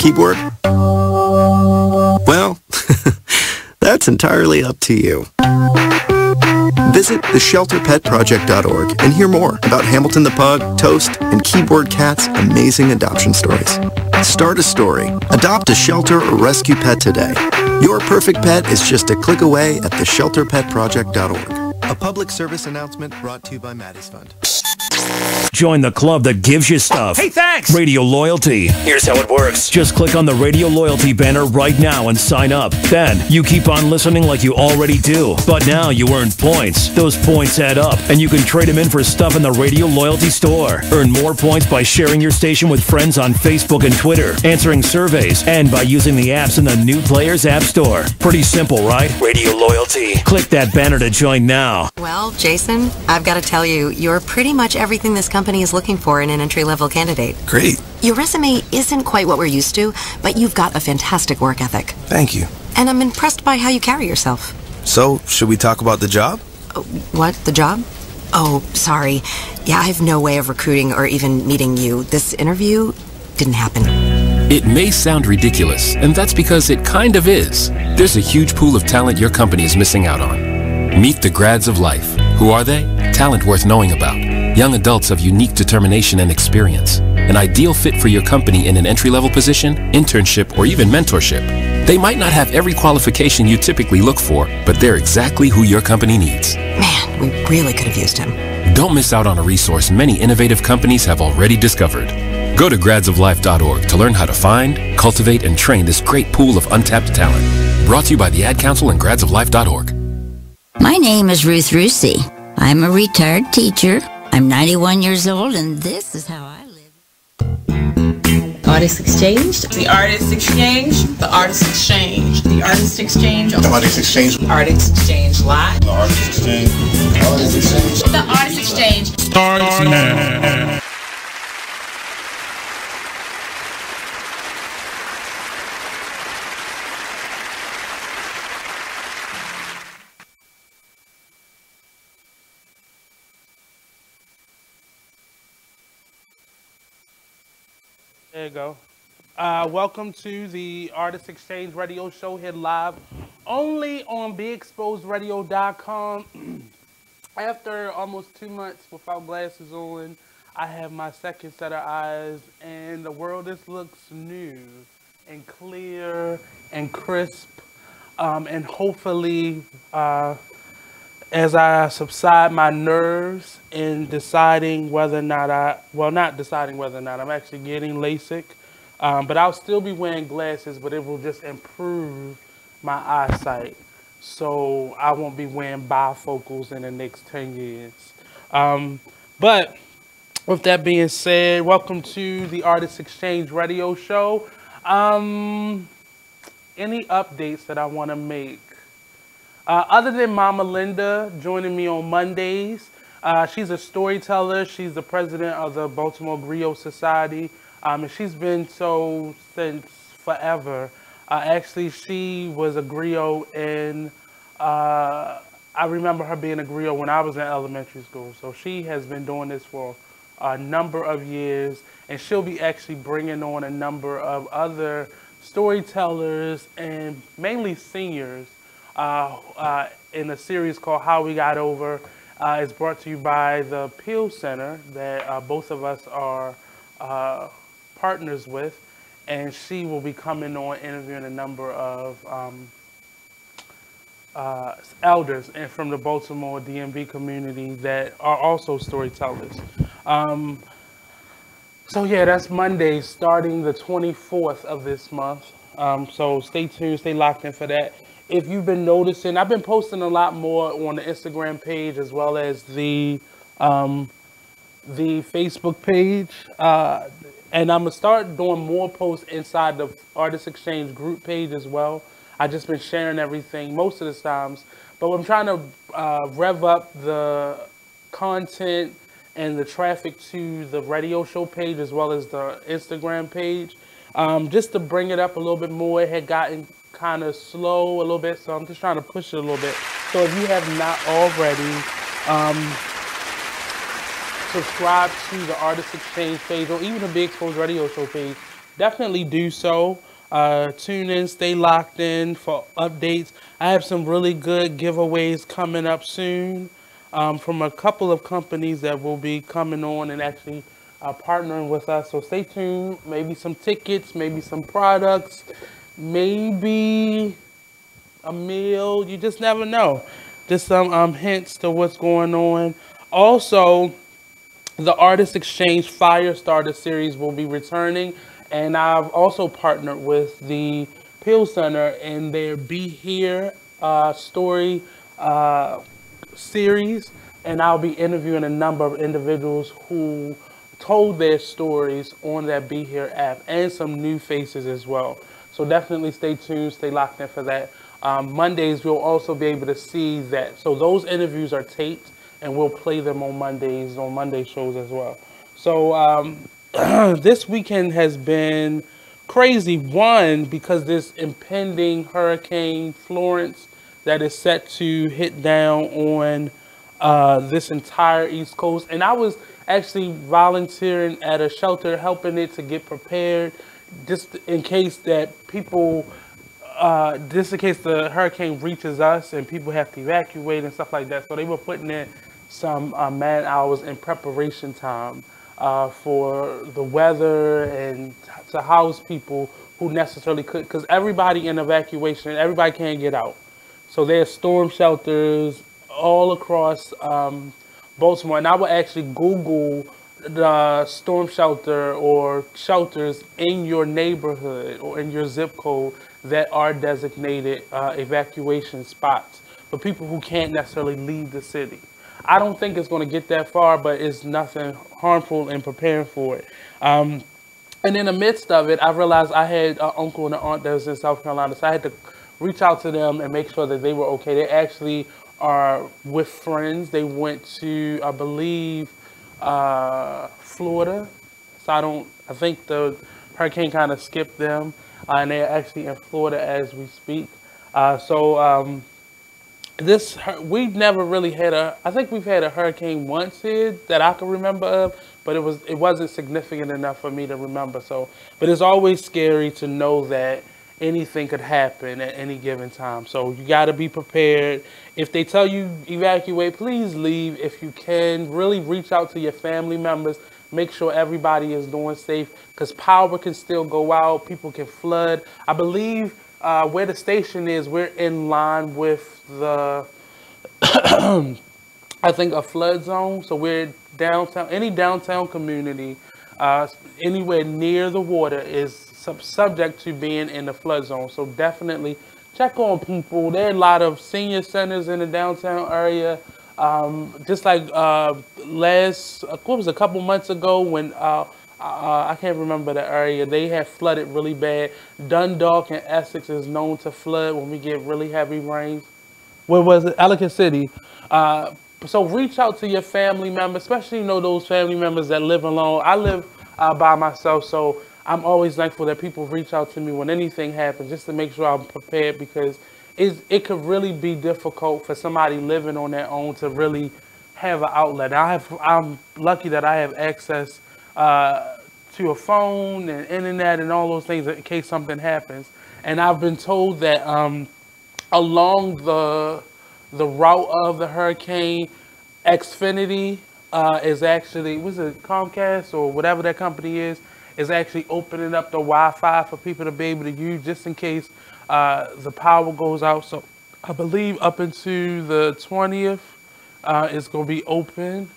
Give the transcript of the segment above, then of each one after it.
Keyboard? Well, that's entirely up to you. Visit theshelterpetproject.org and hear more about Hamilton the Pug, Toast, and Keyboard Cat's amazing adoption stories. Start a story. Adopt a shelter or rescue pet today. Your perfect pet is just a click away at theshelterpetproject.org. A public service announcement brought to you by Maddie's Fund. Join the club that gives you stuff. Hey, thanks! Radio Loyalty. Here's how it works. Just click on the Radio Loyalty banner right now and sign up. Then, you keep on listening like you already do. But now you earn points. Those points add up, and you can trade them in for stuff in the Radio Loyalty store. Earn more points by sharing your station with friends on Facebook and Twitter, answering surveys, and by using the apps in the New Players App Store. Pretty simple, right? Radio Loyalty. Click that banner to join now. Well, Jason, I've got to tell you, you're pretty much everything this company is looking for in an entry-level candidate. Great. Your resume isn't quite what we're used to, but you've got a fantastic work ethic. Thank you. And I'm impressed by how you carry yourself. So, should we talk about the job? What? The job? Oh, sorry. Yeah, I have no way of recruiting or even meeting you. This interview didn't happen. It may sound ridiculous, and that's because it kind of is. There's a huge pool of talent your company is missing out on. Meet the grads of life. Who are they? Talent worth knowing about. Young adults of unique determination and experience. An ideal fit for your company in an entry-level position, internship, or even mentorship. They might not have every qualification you typically look for, but they're exactly who your company needs. Man, we really could have used him. Don't miss out on a resource many innovative companies have already discovered. Go to gradsoflife.org to learn how to find, cultivate, and train this great pool of untapped talent. Brought to you by the Ad Council and gradsoflife.org. My name is Ruth Rusi. I'm a retired teacher. I'm 91 years old, and this is how I live. Artist Exchange. The Artist Exchange. The Artist Exchange. The Artist Exchange. The Artist Exchange. Artist Exchange Live. The Artist Exchange. The Artist Exchange. The Artist Exchange. Starts now. There you go. Welcome to the Artist Exchange Radio Show here live only on BeExposedRadio.com. After almost 2 months without glasses on, I have my second set of eyes, and the world just looks new and clear and crisp. And hopefully, as I subside my nerves in deciding whether or not not deciding whether or not I'm actually getting LASIK, but I'll still be wearing glasses, but it will just improve my eyesight. So I won't be wearing bifocals in the next 10 years. But with that being said, welcome to the Artist Exchange Radio Show. Any updates that I want to make? Other than Mama Linda joining me on Mondays, she's a storyteller. She's the president of the Baltimore Griot Society, and she's been so since forever. Actually, she was a griot, and I remember her being a griot when I was in elementary school. So she has been doing this for a number of years, and she'll be actually bringing on a number of other storytellers and mainly seniors in a series called How We Got Over. It's brought to you by the Peel Center that both of us are partners with, and she will be coming on interviewing a number of elders and from the Baltimore DMV community that are also storytellers. So yeah, that's Monday starting the 24th of this month. So stay tuned, stay locked in for that. If you've been noticing, I've been posting a lot more on the Instagram page as well as the Facebook page. And I'm going to start doing more posts inside the Artist Exchange group page as well. I've just been sharing everything most of the times. But I'm trying to rev up the content and the traffic to the radio show page as well as the Instagram page. Just to bring it up a little bit more. It had gotten kind of slow a little bit, so I'm just trying to push it a little bit. So if you have not already, subscribe to the Artist Exchange page or even the Big Exposed Radio Show page. definitely do so. Tune in, stay locked in for updates. I have some really good giveaways coming up soon from a couple of companies that will be coming on and actually partnering with us. So stay tuned. Maybe some tickets, maybe some products, maybe a meal. You just never know. Just some hints to what's going on. Also, the Artist Exchange Firestarter series will be returning, and I've also partnered with the Peel Center in their Be Here story series, and I'll be interviewing a number of individuals who told their stories on that Be Here app, and some new faces as well. So definitely stay tuned, stay locked in for that. Mondays, we'll also be able to see that. So those interviews are taped, and we'll play them on Mondays, on Monday shows as well. So this weekend has been crazy. One, because this impending Hurricane Florence that is set to hit down on this entire East Coast. And I was actually volunteering at a shelter, helping it to get prepared, just in case that people, just in case the hurricane reaches us and people have to evacuate and stuff like that. So they were putting in some man hours in preparation time for the weather and to house people who necessarily could, because everybody in evacuation, everybody can't get out. So there's storm shelters all across Baltimore, and I would actually Google the storm shelter or shelters in your neighborhood or in your zip code that are designated evacuation spots for people who can't necessarily leave the city. I don't think it's going to get that far, but it's nothing harmful in preparing for it. And in the midst of it, I realized I had an uncle and an aunt that was in South Carolina, so I had to reach out to them and make sure that they were okay. They actually are with friends. They went to, I believe, Florida. So I think the hurricane kind of skipped them, and they're actually in Florida as we speak. We've never really had I think we've had a hurricane once here that I can remember of, but it wasn't significant enough for me to remember. So, but it's always scary to know that anything could happen at any given time. So you got to be prepared. If they tell you evacuate, please leave. If you can, really reach out to your family members. Make sure everybody is doing safe, because power can still go out. People can flood. I believe where the station is, we're in line with the, I think, a flood zone. So we're downtown, any downtown community, anywhere near the water is subject to being in the flood zone. So definitely check on people. There are a lot of senior centers in the downtown area. Just like a couple months ago when I can't remember the area, they had flooded really bad. Dundalk and Essex is known to flood when we get really heavy rains. Where was it? Ellicott City. So reach out to your family members, especially those family members that live alone. I live by myself, so I'm always thankful that people reach out to me when anything happens, just to make sure I'm prepared, because it could really be difficult for somebody living on their own to really have an outlet. I'm lucky that I have access to a phone and internet and all those things in case something happens. And I've been told that along the route of the hurricane, Xfinity is actually, was it Comcast or whatever that company is actually opening up the Wi-Fi for people to be able to use, just in case the power goes out. So I believe up into the 20th it's going to be open.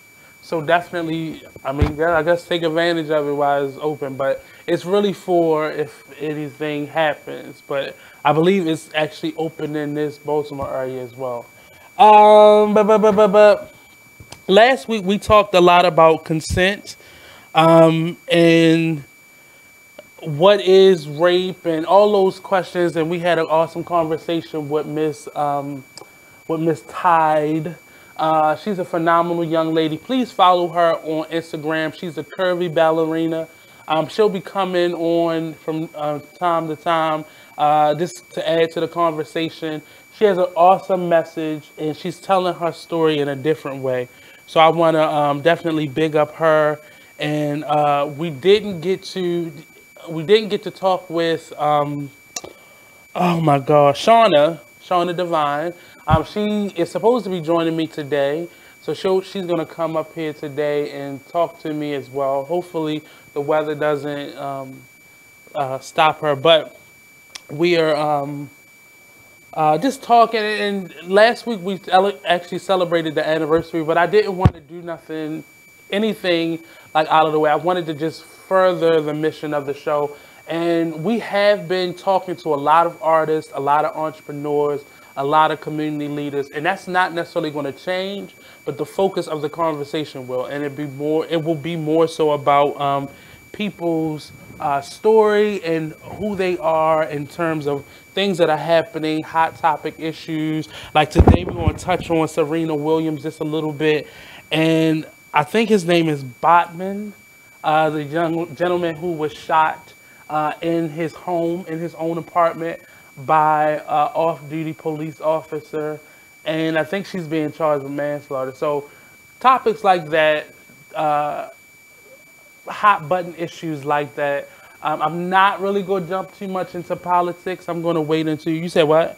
So definitely, I guess take advantage of it while it's open, but it's really for if anything happens. But I believe it's actually open in this Baltimore area as well. But last week we talked a lot about consent and what is rape and all those questions, and we had an awesome conversation with Miss Tide. She's a phenomenal young lady. Please follow her on Instagram. She's a curvy ballerina. She'll be coming on from time to time just to add to the conversation. She has an awesome message, and she's telling her story in a different way. So I want to definitely big up her. And we didn't get to we didn't get to talk with, oh my gosh, Shauna Devine. She is supposed to be joining me today. So she's going to come up here today and talk to me as well. Hopefully the weather doesn't stop her. But we are just talking. And last week we actually celebrated the anniversary, but I didn't want to do anything like out of the way. I wanted to just further the mission of the show. And we have been talking to a lot of artists, a lot of entrepreneurs, a lot of community leaders, and that's not necessarily going to change, but the focus of the conversation will, and it will be more so about people's story and who they are in terms of things that are happening, hot topic issues. Like today, we're going to touch on Serena Williams just a little bit, and I think his name is Botman, the young gentleman who was shot in his home, in his own apartment, by off-duty police officer, and I think she's being charged with manslaughter. So topics like that, hot button issues like that. I'm not really going to jump too much into politics. I'm going to wait until you said what?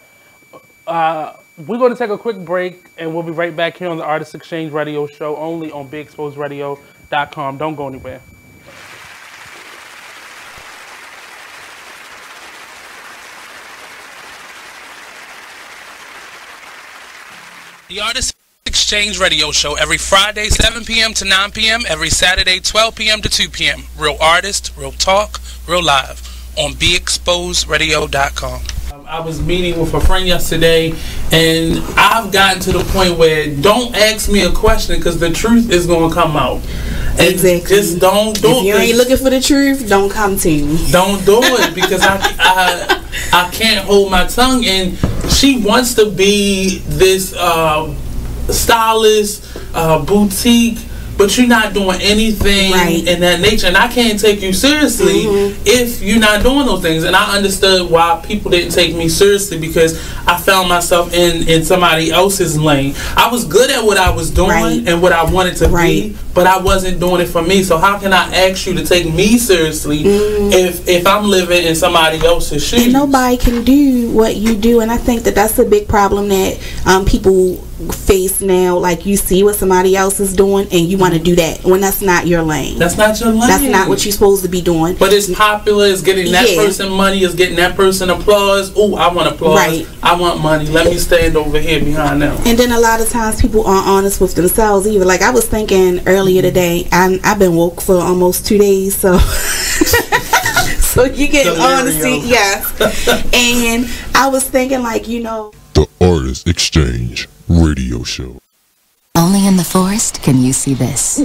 We're going to take a quick break, and we'll be right back here on the Artist Exchange Radio Show, only on BigExposedRadio.com. Don't go anywhere. The Artist Exchange Radio Show every Friday, 7 p.m. to 9 p.m. Every Saturday, 12 p.m. to 2 p.m. Real artists, real talk, real live on BeExposedRadio.com. I was meeting with a friend yesterday, and I've gotten to the point where don't ask me a question because the truth is going to come out. And exactly. Just don't do it. If you ain't looking for the truth, don't come to me. Don't do it because I can't hold my tongue. And she wants to be this stylist, boutique, but you're not doing anything in that nature. And I can't take you seriously if you're not doing those things. And I understood why people didn't take me seriously because I found myself in somebody else's lane. I was good at what I was doing and what I wanted to be, but I wasn't doing it for me. So how can I ask you to take me seriously if I'm living in somebody else's shoes? And nobody can do what you do. And I think that that's a big problem that people face now. Like, you see what somebody else is doing and you want to do that when that's not your lane. That's not your lane. That's not what you're supposed to be doing. But it's popular. It's getting that person money. It's getting that person applause. Oh, I want applause. I want money. Let me stand over here behind them. And then a lot of times people aren't honest with themselves either. Like, I was thinking earlier today, I've been woke for almost 2 days, so so you get honesty, and I was thinking, like, the Artist Exchange Radio Show. Only in the forest can you see this.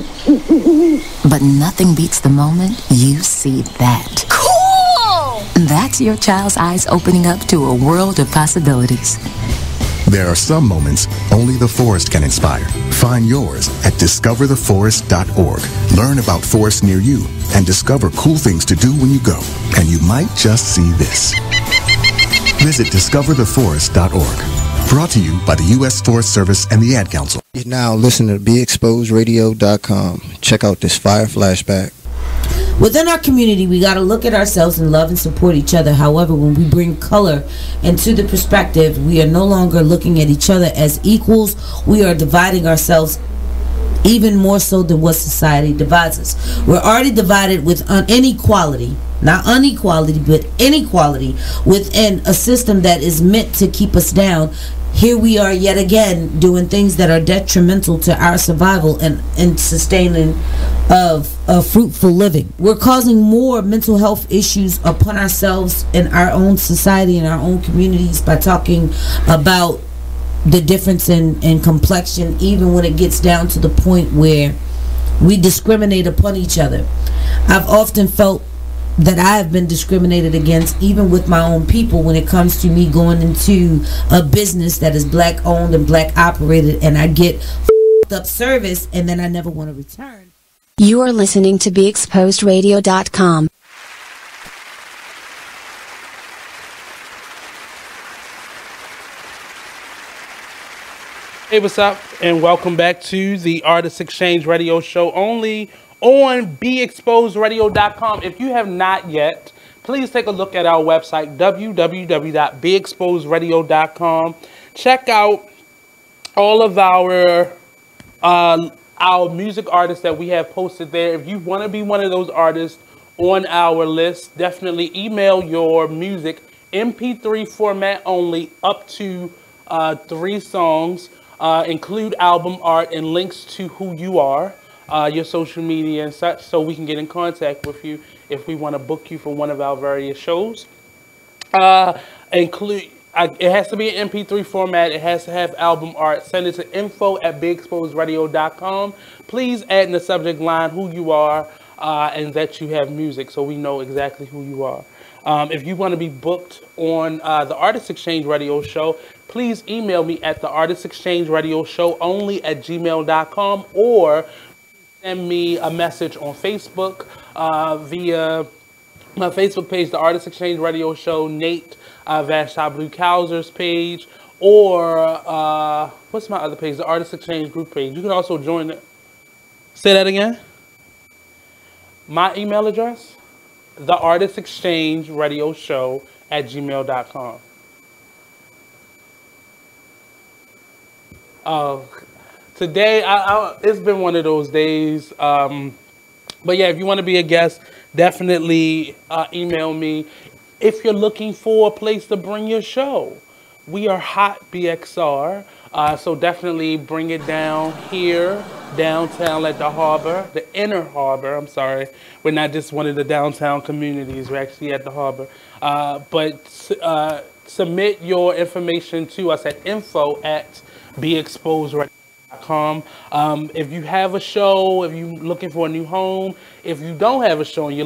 But nothing beats the moment you see that. Cool! That's your child's eyes opening up to a world of possibilities. There are some moments only the forest can inspire. Find yours at discovertheforest.org. Learn about forests near you and discover cool things to do when you go. And you might just see this. Visit discovertheforest.org. Brought to you by the U.S. Forest Service and the Ad Council. You're now listening to BeExposedRadio.com. Check out this fire flashback. Within our community, we got to look at ourselves and love and support each other. However, when we bring color into the perspective, we are no longer looking at each other as equals. We are dividing ourselves even more so than what society divides us. We're already divided with inequality, not unequality, but inequality within a system that is meant to keep us down. Here we are yet again doing things that are detrimental to our survival and sustaining of fruitful living. We're causing more mental health issues upon ourselves in our own society, in our own communities, by talking about the difference in complexion, even when it gets down to the point where we discriminate upon each other. I've often felt that I have been discriminated against, even with my own people, when it comes to me going into a business that is black owned and black operated, and I get up service and then I never want to return. You are listening to BeExposedRadio.com. Hey, what's up? And welcome back to the Artist Exchange Radio Show, only on BeExposedRadio.com. If you have not yet please take a look at our website, www.beexposedradio.com. Check out all of our music artists that we have posted there. If you want to be one of those artists on our list, definitely email your music, MP3 format only, up to 3 songs. Include album art and links to who you are, your social media and such, so we can get in contact with you if we want to book you for one of our various shows. It has to be an MP3 format. It has to have album art. Send it to info@beexposedradio.com. Please add in the subject line who you are and that you have music, so we know exactly who you are. If you want to be booked on the Artist Exchange Radio Show, please email me at the Artist Exchange Radio Show only @gmail.com, or send me a message on Facebook via my Facebook page, the Artist Exchange Radio Show, Nate Vashta Blue Cowser's page, or what's my other page? The Artist Exchange group page. You can also join it. Say that again. My email address, the Artist Exchange Radio Show @gmail.com. Today, it's been one of those days. But yeah, if you want to be a guest, definitely email me. If you're looking for a place to bring your show, we are Hot BXR. So definitely bring it down here, downtown at the harbor, the inner harbor. I'm sorry. We're not just one of the downtown communities. We're actually at the harbor. But submit your information to us at info@beexposedradio.com. If you have a show, if you're looking for a new home, if you don't have a show and you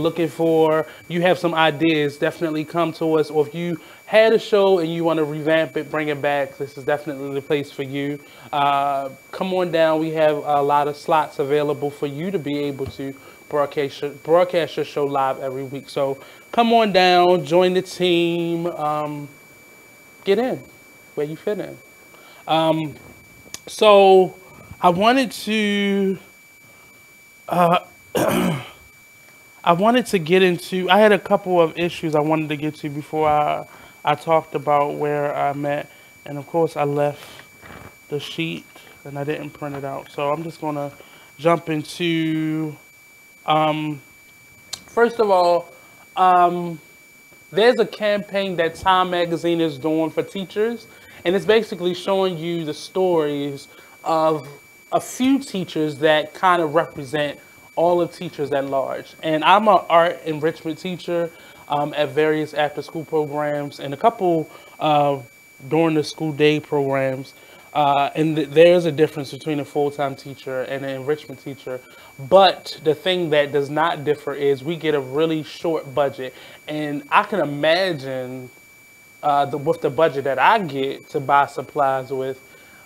have some ideas, definitely come to us. Or if you had a show and you want to revamp it, bring it back, this is definitely the place for you. Come on down. We have a lot of slots available for you to be able to broadcast your show live every week. So come on down, join the team, get in where you fit in. So I wanted to get into, I had a couple of issues I wanted to get to before I talked about where I'm at. And of course I left the sheet and I didn't print it out. So I'm just gonna jump into, first of all, there's a campaign that Time Magazine is doing for teachers. And it's basically showing you the stories of a few teachers that kind of represent all the teachers at large. And I'm an art enrichment teacher at various after-school programs and a couple during the school day programs. And there's a difference between a full-time teacher and an enrichment teacher. But the thing that does not differ is we get a really short budget. And I can imagine with the budget that I get to buy supplies with,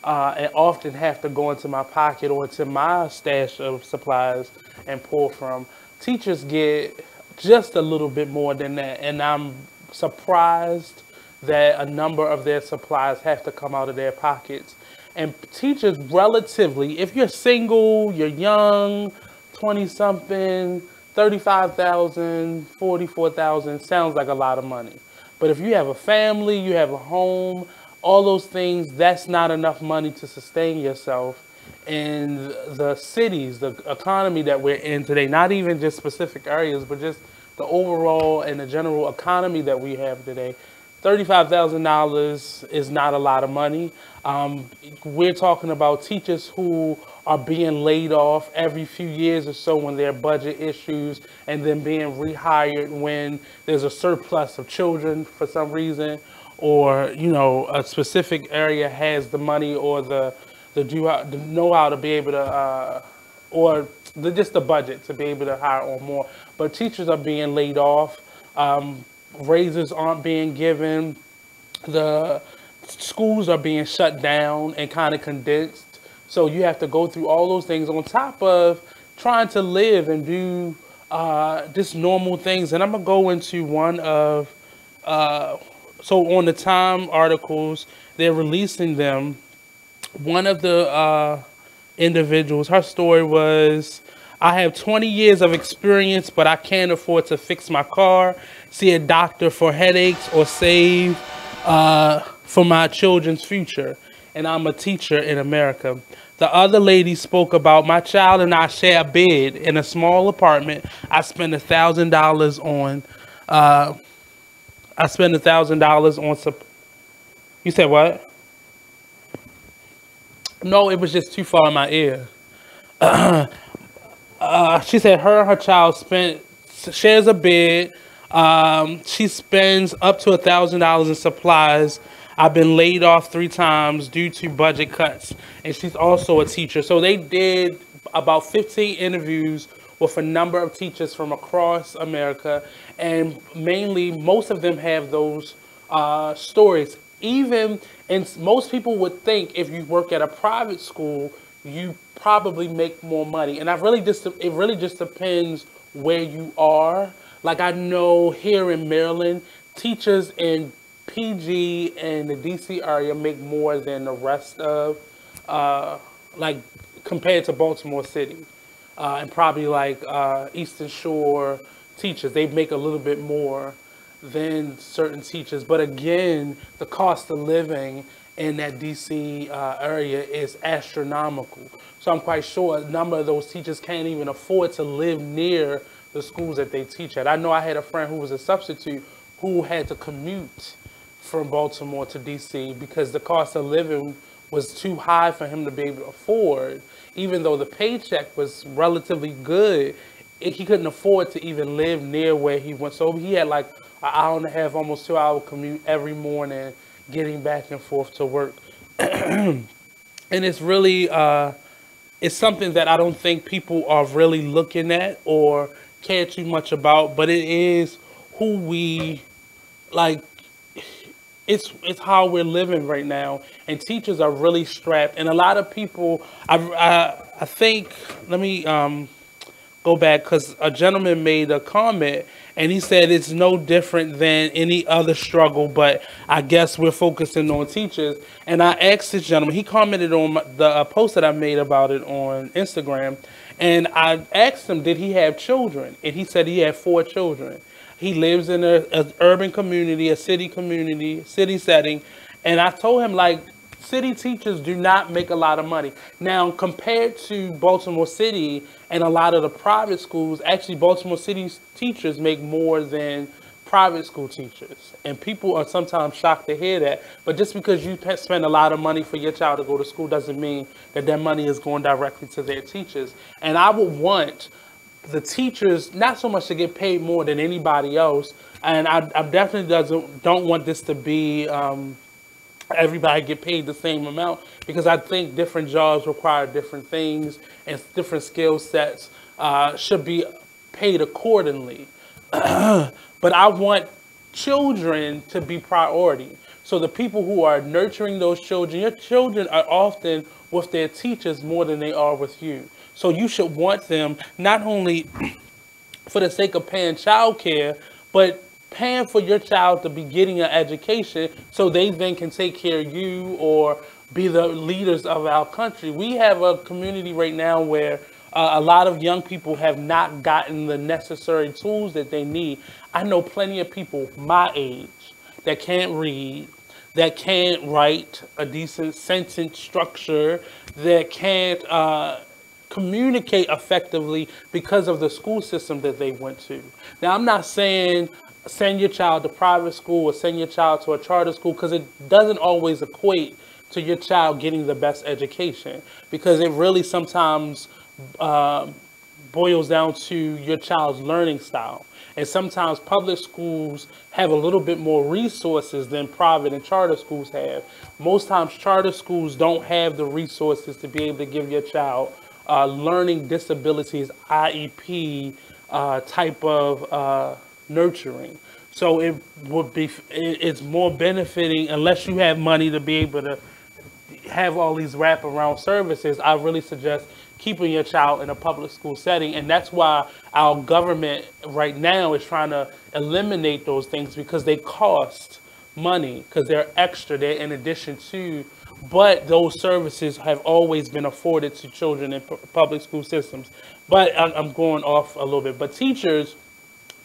and often have to go into my pocket or into my stash of supplies and pull from, teachers get just a little bit more than that. And I'm surprised that a number of their supplies have to come out of their pockets. And teachers relatively, if you're single, you're young, 20-something, 35,000, 44,000 sounds like a lot of money. But if you have a family, you have a home, all those things, that's not enough money to sustain yourself in the cities, the economy that we're in today. Not even just specific areas, but just the overall and the general economy that we have today. $35,000 is not a lot of money. We're talking about teachers who are being laid off every few years or so when there are budget issues, and then being rehired when there's a surplus of children for some reason, or a specific area has the money or the know-how to be able to, just the budget to be able to hire on more. But teachers are being laid off. Raises aren't being given. The schools are being shut down and kind of condensed. So you have to go through all those things on top of trying to live and do just normal things. And I'm going to go into one of, so on the Time articles, they're releasing them. One of the individuals, her story was I have 20 years of experience, but I can't afford to fix my car, see a doctor for headaches, or save for my children's future. And I'm a teacher in America. The other lady spoke about my child and I share a bed in a small apartment. I spend $1,000 on. You said what? No, it was just too far in my ear. She said her child shares a bed. She spends up to $1,000 in supplies. I've been laid off 3 times due to budget cuts, and she's also a teacher. So they did about 15 interviews with a number of teachers from across America, and mainly most of them have those stories. And most people would think if you work at a private school, you probably make more money. And it really just depends where you are. Like I know here in Maryland, teachers in PG and the DC area make more than the rest of, like compared to Baltimore City, and probably like Eastern Shore teachers, they make a little bit more than certain teachers. But again, the cost of living in that DC area is astronomical. So I'm quite sure a number of those teachers can't even afford to live near the schools that they teach at. I know I had a friend who was a substitute who had to commute from Baltimore to DC because the cost of living was too high for him to be able to afford. Even though the paycheck was relatively good, he couldn't afford to even live near where he went. So he had like an hour and a half, almost 2 hour commute every morning, getting back and forth to work. And it's really, it's something that I don't think people are really looking at or care too much about, but it is who we, like, it's how we're living right now, and teachers are really strapped. And a lot of people, I think, let me go back, because a gentleman made a comment and he said it's no different than any other struggle, but I guess we're focusing on teachers. And I asked this gentleman, he commented on the post that I made about it on Instagram, and I asked him, did he have children? And he said he had 4 children. He lives in an urban community, a city community, city setting. And I told him, like, city teachers do not make a lot of money. Now, compared to Baltimore City and a lot of the private schools, actually Baltimore City's teachers make more than private school teachers. And people are sometimes shocked to hear that. But just because you spend a lot of money for your child to go to school doesn't mean that that money is going directly to their teachers. And I would want the teachers not so much to get paid more than anybody else. And I definitely don't want this to be everybody get paid the same amount, because I think different jobs require different things and different skill sets should be paid accordingly. But I want children to be priority. So the people who are nurturing those children, your children are often with their teachers more than they are with you. So you should want them not only for the sake of paying childcare, but paying for your child to be getting an education so they then can take care of you or be the leaders of our country. We have a community right now where a lot of young people have not gotten the necessary tools that they need. I know plenty of people my age that can't read, that can't write a decent sentence structure, that can't communicate effectively because of the school system that they went to. Now, I'm not saying send your child to private school or send your child to a charter school, because it doesn't always equate to your child getting the best education, because it really sometimes boils down to your child's learning style. And sometimes public schools have a little bit more resources than private and charter schools have. Most times charter schools don't have the resources to be able to give your child learning disabilities, IEP type of nurturing. So it's more benefiting, unless you have money to be able to have all these wraparound services. I really suggest keeping your child in a public school setting. And that's why our government right now is trying to eliminate those things, because they cost money, because they're extra, they're in addition to, but those services have always been afforded to children in public school systems. But I'm going off a little bit. But teachers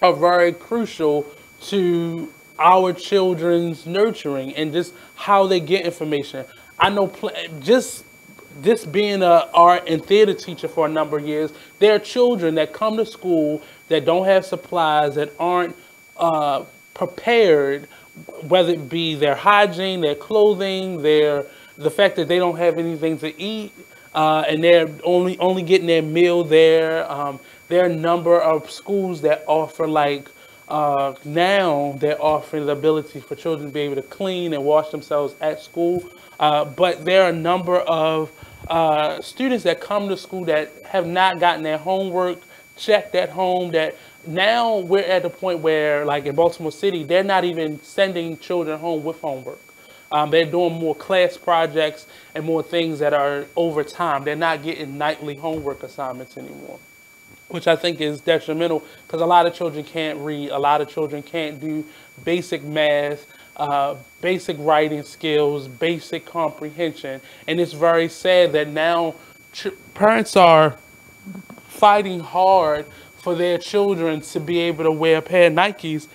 are very crucial to our children's nurturing and just how they get information. I know just this being a art and theater teacher for a number of years, there are children that come to school that don't have supplies, that aren't prepared, whether it be their hygiene, their clothing, the fact that they don't have anything to eat, and they're only getting their meal there. There are a number of schools that offer now they're offering the ability for children to be able to clean and wash themselves at school. But there are a number of students that come to school that have not gotten their homework checked at home, that now we're at the point where, like in Baltimore City, they're not even sending children home with homework. They're doing more class projects and more things that are over time. They're not getting nightly homework assignments anymore, which I think is detrimental because a lot of children can't read. A lot of children can't do basic math, basic writing skills, basic comprehension. And it's very sad that now parents are fighting hard for their children to be able to wear a pair of Nikes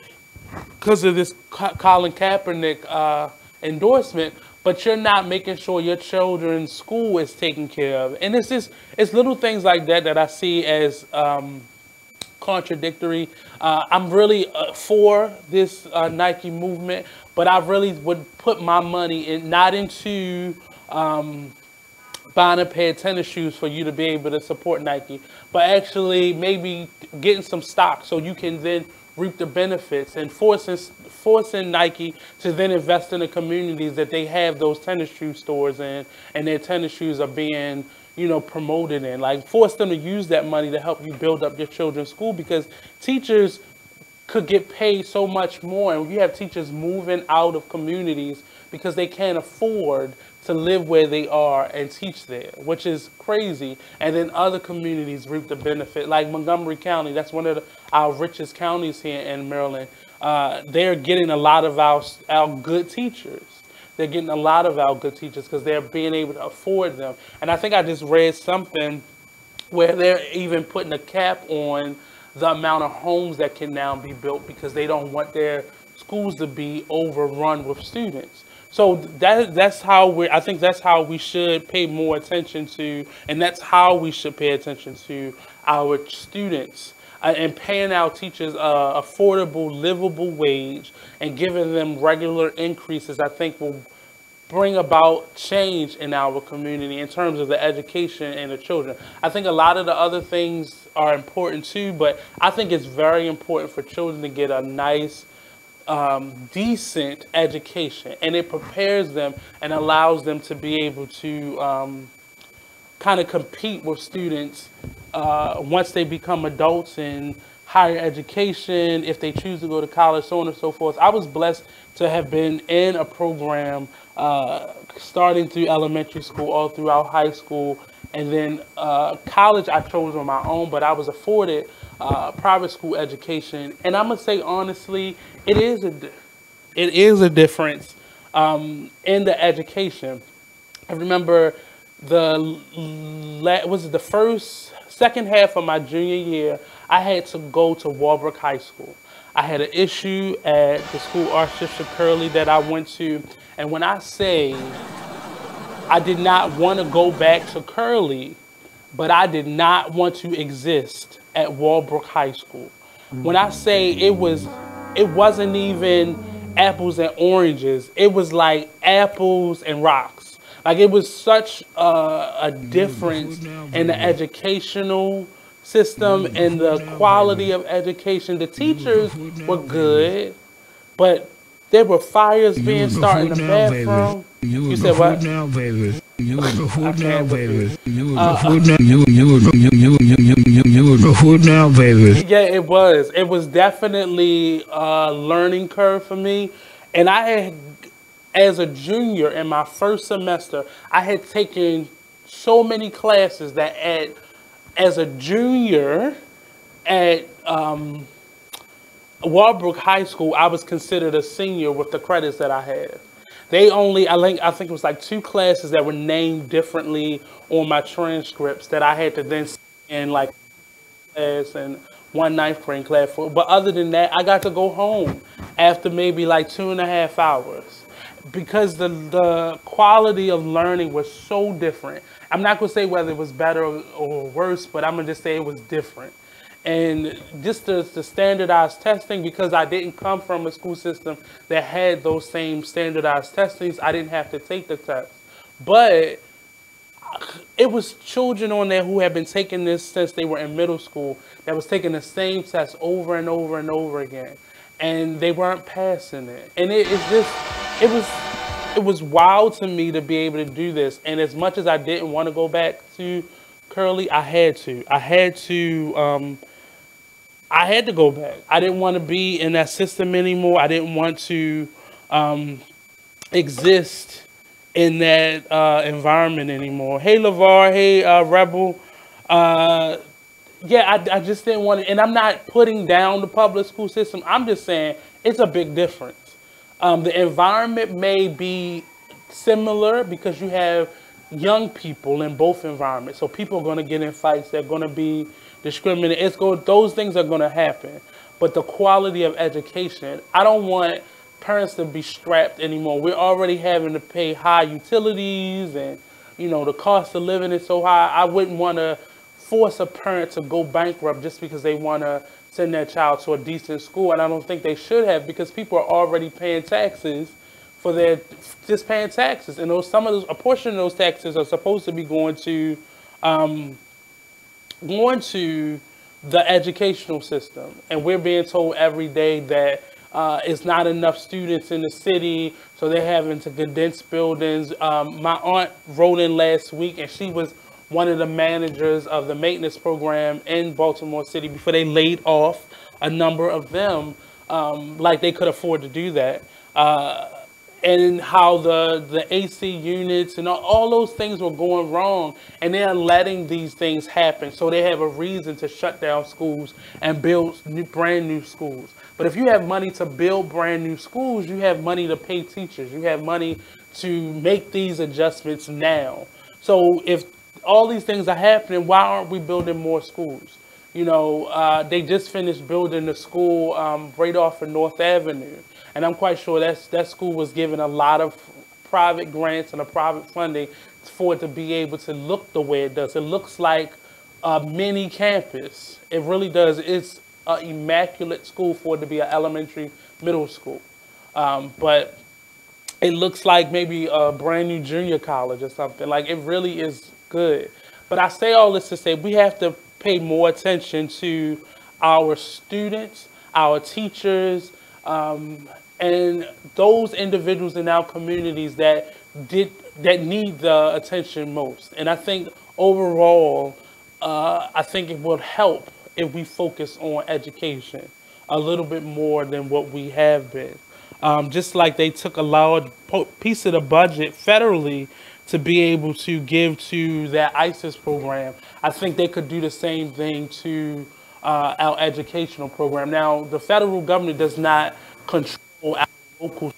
because of this Colin Kaepernick endorsement, but you're not making sure your children's school is taken care of. And it's little things like that that I see as contradictory. I'm really for this Nike movement, but I really would put my money not into buying a pair of tennis shoes for you to be able to support Nike, but actually maybe getting some stock so you can then reap the benefits, and forcing Nike to then invest in the communities that they have those tennis shoe stores in, and their tennis shoes are being, promoted in. Like, force them to use that money to help you build up your children's school, because teachers could get paid so much more, and you have teachers moving out of communities because they can't afford to live where they are and teach there, which is crazy. And then other communities reap the benefit, like Montgomery County. That's one of our richest counties here in Maryland. They're getting a lot of our good teachers. They're getting a lot of our good teachers because they're being able to afford them. And I think I just read something where they're even putting a cap on the amount of homes that can now be built because they don't want their schools to be overrun with students. So that's how I think that's how we should pay more attention to, and that's how we should pay attention to our students, and paying our teachers affordable, livable wage and giving them regular increases, I think will bring about change in our community in terms of the education and the children. I think a lot of the other things are important too, but I think it's very important for children to get a nice, decent education, and it prepares them and allows them to be able to kind of compete with students once they become adults in higher education, if they choose to go to college, so on and so forth. I was blessed to have been in a program starting through elementary school all throughout high school, and then college I chose on my own, but I was afforded private school education. And I'm gonna say honestly, it is a difference in the education. I remember the second half of my junior year, I had to go to Walbrook High School. I had an issue at the school Archbishop Curley that I went to, and when I say I did not want to go back to Curley, but I did not want to exist at Walbrook High School. When I say it wasn't even apples and oranges, it was like apples and rocks. Like, it was such a difference in the educational system and the quality of education. The teachers were good, but there were fires being started in the bathroom. You said what? Now, baby. You was the food now, baby. You was the food now. You was the food now, baby. Yeah, it was. It was definitely a learning curve for me. And I had, as a junior in my first semester, I had taken so many classes that as a junior at Walbrook High School, I was considered a senior with the credits that I had. They only, I think it was like 2 classes that were named differently on my transcripts that I had to then in like class and one ninth grade class. But other than that, I got to go home after maybe like 2.5 hours because the quality of learning was so different. I'm not going to say whether it was better or worse, but I'm going to just say it was different. And just the standardized testing, because I didn't come from a school system that had those same standardized testings, I didn't have to take the test. But it was children on there who had been taking this since they were in middle school that was taking the same test over and over and over again, and they weren't passing it. And it was wild to me to be able to do this. And as much as I didn't want to go back to Curly, I had to go back. I didn't want to be in that system anymore. I didn't want to exist in that environment anymore. Hey, LeVar. Hey, Rebel. Yeah, I just didn't want to. And I'm not putting down the public school system. I'm just saying it's a big difference. The environment may be similar because you have young people in both environments. So people are going to get in fights. They're going to be discriminated. Those things are going to happen. But the quality of education, I don't want parents to be strapped anymore. We're already having to pay high utilities, and the cost of living is so high. I wouldn't want to force a parent to go bankrupt just because they want to send their child to a decent school, and I don't think they should have, because people are already paying taxes for just paying taxes, and a portion of those taxes are supposed to be going to the educational system, and we're being told every day that it's not enough students in the city, so they're having to condense buildings. My aunt wrote in last week, and she was one of the managers of the maintenance program in Baltimore City before they laid off a number of them, like they could afford to do that. And how the AC units and all those things were going wrong, and they're letting these things happen. So they have a reason to shut down schools and build brand new schools. But if you have money to build brand new schools, you have money to pay teachers. You have money to make these adjustments now. So if all these things are happening, why aren't we building more schools? They just finished building the school right off of North Avenue. And I'm quite sure that school was given a lot of private grants and a private funding for it to be able to look the way it does. It looks like a mini campus. It really does. It's an immaculate school for it to be an elementary, middle school. But it looks like maybe a brand new junior college or something. Like, it really is good. But I say all this to say we have to pay more attention to our students, our teachers, and those individuals in our communities that need the attention most. And I think overall, I think it will help if we focus on education a little bit more than what we have been. Just like they took a large piece of the budget federally to be able to give to that ISIS program, I think they could do the same thing to our educational program. Now, the federal government does not control our local school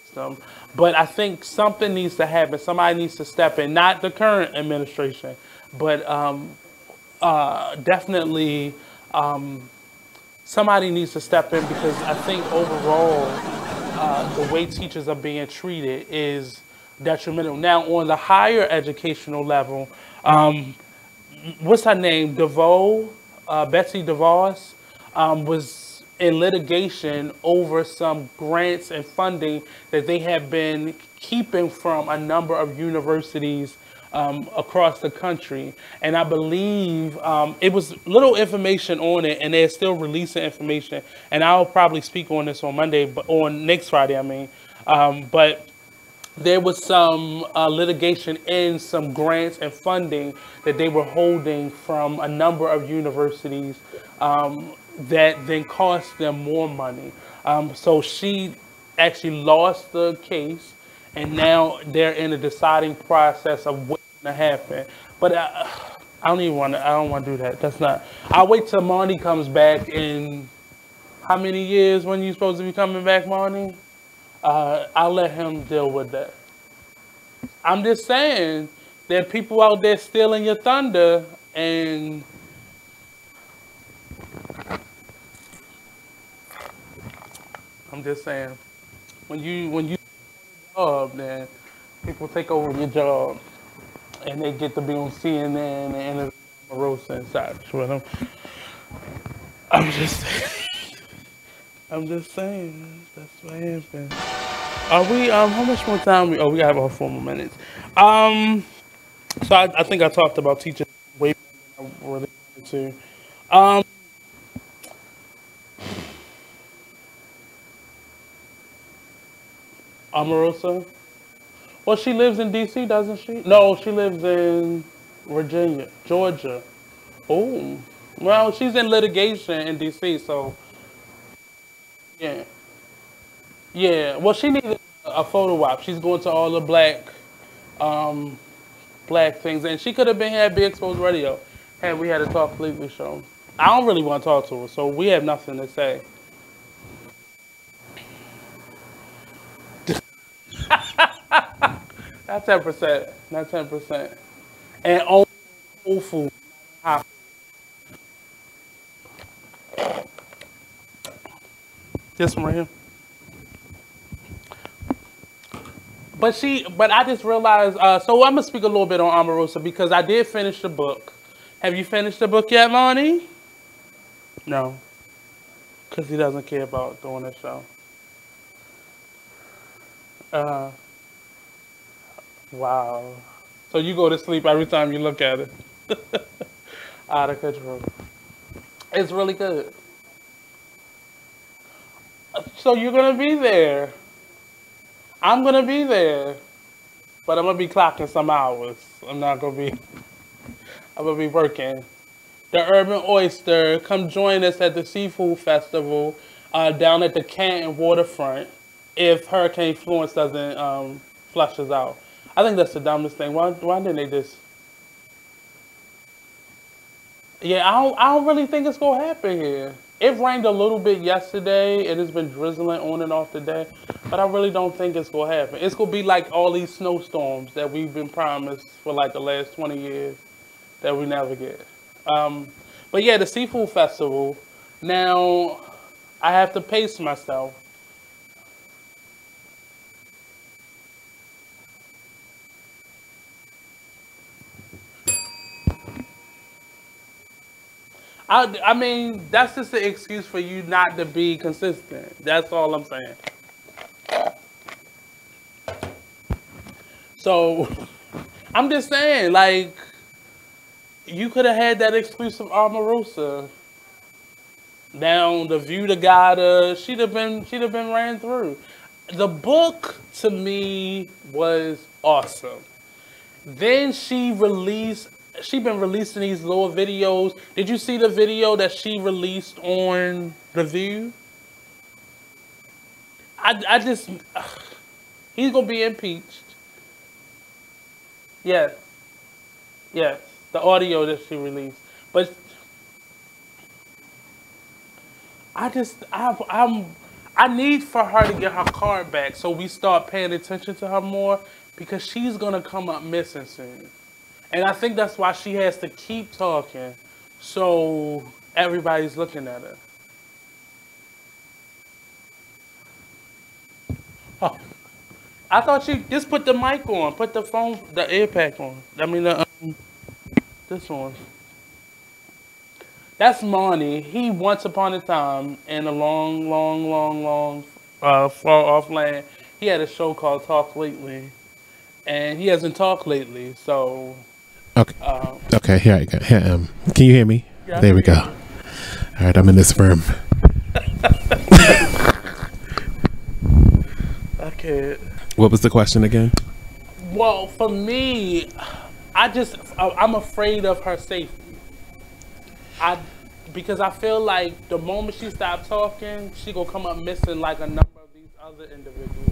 system, but I think something needs to happen. Somebody needs to step in, not the current administration, but definitely somebody needs to step in, because I think overall the way teachers are being treated is detrimental. Now, on the higher educational level, what's her name? Betsy DeVos was in litigation over some grants and funding that they have been keeping from a number of universities across the country. And I believe it was little information on it, and they're still releasing information. And I'll probably speak on this on Monday, but on next Friday, I mean. But there was some litigation in some grants and funding that they were holding from a number of universities that then cost them more money. So she actually lost the case, and now they're in the deciding process of what's going to happen. But I don't want to do that. That's not. I'll wait till Marnie comes back in how many years when you're supposed to be coming back, Marnie? I'll let him deal with that. I'm just saying, there are people out there stealing your thunder, and I'm just saying, when you job, then people take over your job, and they get to be on CNN and Omarosa and such with them. I'm just saying, that's what happened. Are we, how much more time we got about 4 more minutes. So I think I talked about teaching way more than I really wanted to. Omarosa? Well, she lives in D.C., doesn't she? No, she lives in Virginia, Georgia. Oh, well, she's in litigation in D.C., so yeah. Yeah, well, she needed a photo op. She's going to all the black things, and she could have been here at Be Exposed Radio had we had a Talk Completely show. I don't really want to talk to her, so we have nothing to say. Not 10%. Not 10%. And only whole food. This one right here. But I just realized, so I'm going to speak a little bit on Omarosa because I did finish the book. Have you finished the book yet, Lonnie? No. Because he doesn't care about doing this show. Wow. So you go to sleep every time you look at it. Out of control. It's really good. So you're going to be there. I'm going to be there. But I'm going to be clocking some hours. I'm going to be working. The Urban Oyster, come join us at the Seafood Festival down at the Canton Waterfront if Hurricane Florence doesn't flush us out. I think that's the dumbest thing. Why didn't they just... Yeah, I don't really think it's going to happen here. It rained a little bit yesterday, and it's been drizzling on and off today, but I really don't think it's going to happen. It's going to be like all these snowstorms that we've been promised for like the last 20 years that we never get. But yeah, the Seafood Festival. Now, I have to pace myself. I mean, that's just an excuse for you not to be consistent. That's all I'm saying. So, I'm just saying, like, you could have had that exclusive Omarosa. Now, the View to Gotta, she'd have been ran through. The book, to me, was awesome. Then she been releasing these little videos. Did you see the video that she released on The View? He's gonna be impeached. Yes. Yes. The audio that she released. But I need for her to get her card back so we start paying attention to her more because she's gonna come up missing soon. And I think that's why she has to keep talking so everybody's looking at her. Oh, I thought she just put the mic on, put the phone, the ear pack on. I mean, this one. That's Marnie. He once upon a time in a long, far off land, he had a show called Talk Lately. And he hasn't talked lately, so... Okay. Okay, here I go. Here I am. Can you hear me? Yeah, there we go. All right, I'm in this room. I can't. What was the question again? Well, for me, I'm afraid of her safety. Because I feel like the moment she stops talking, she gonna come up missing like a number of these other individuals.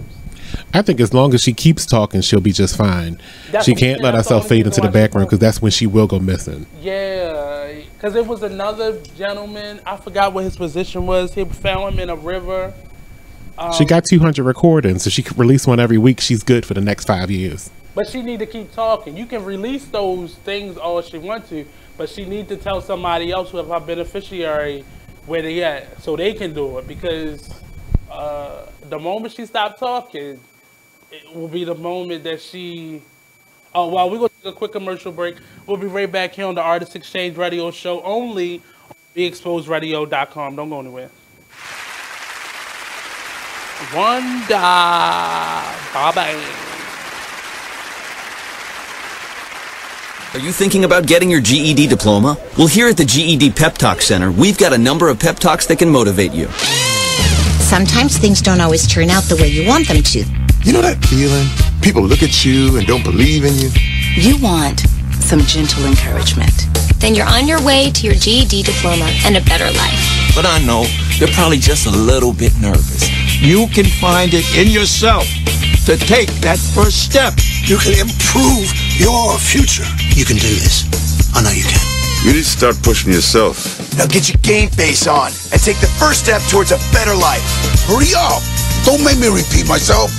I think as long as she keeps talking, she'll be just fine. She can't let herself fade into the background because that's when she will go missing. Yeah, because it was another gentleman. I forgot what his position was. He found him in a river. She got 200 recordings, so she could release one every week. She's good for the next 5 years. But she need to keep talking. You can release those things all she wants to, but she need to tell somebody else who have her beneficiary where they at so they can do it because the moment she stopped talking, it will be the moment that she... Oh, well, we're going to take a quick commercial break. We'll be right back here on the Artist Exchange Radio Show, only on BeExposedRadio.com. Don't go anywhere. Wanda. Bye-bye. Are you thinking about getting your GED diploma? Well, here at the GED Pep Talk Center, we've got a number of pep talks that can motivate you. Sometimes things don't always turn out the way you want them to. You know that feeling? People look at you and don't believe in you. You want some gentle encouragement. Then you're on your way to your GED diploma and a better life. But I know they're probably just a little bit nervous. You can find it in yourself to take that first step. You can improve your future. You can do this. I know you can. You need to start pushing yourself. Now get your game face on and take the first step towards a better life. Hurry up! Don't make me repeat myself.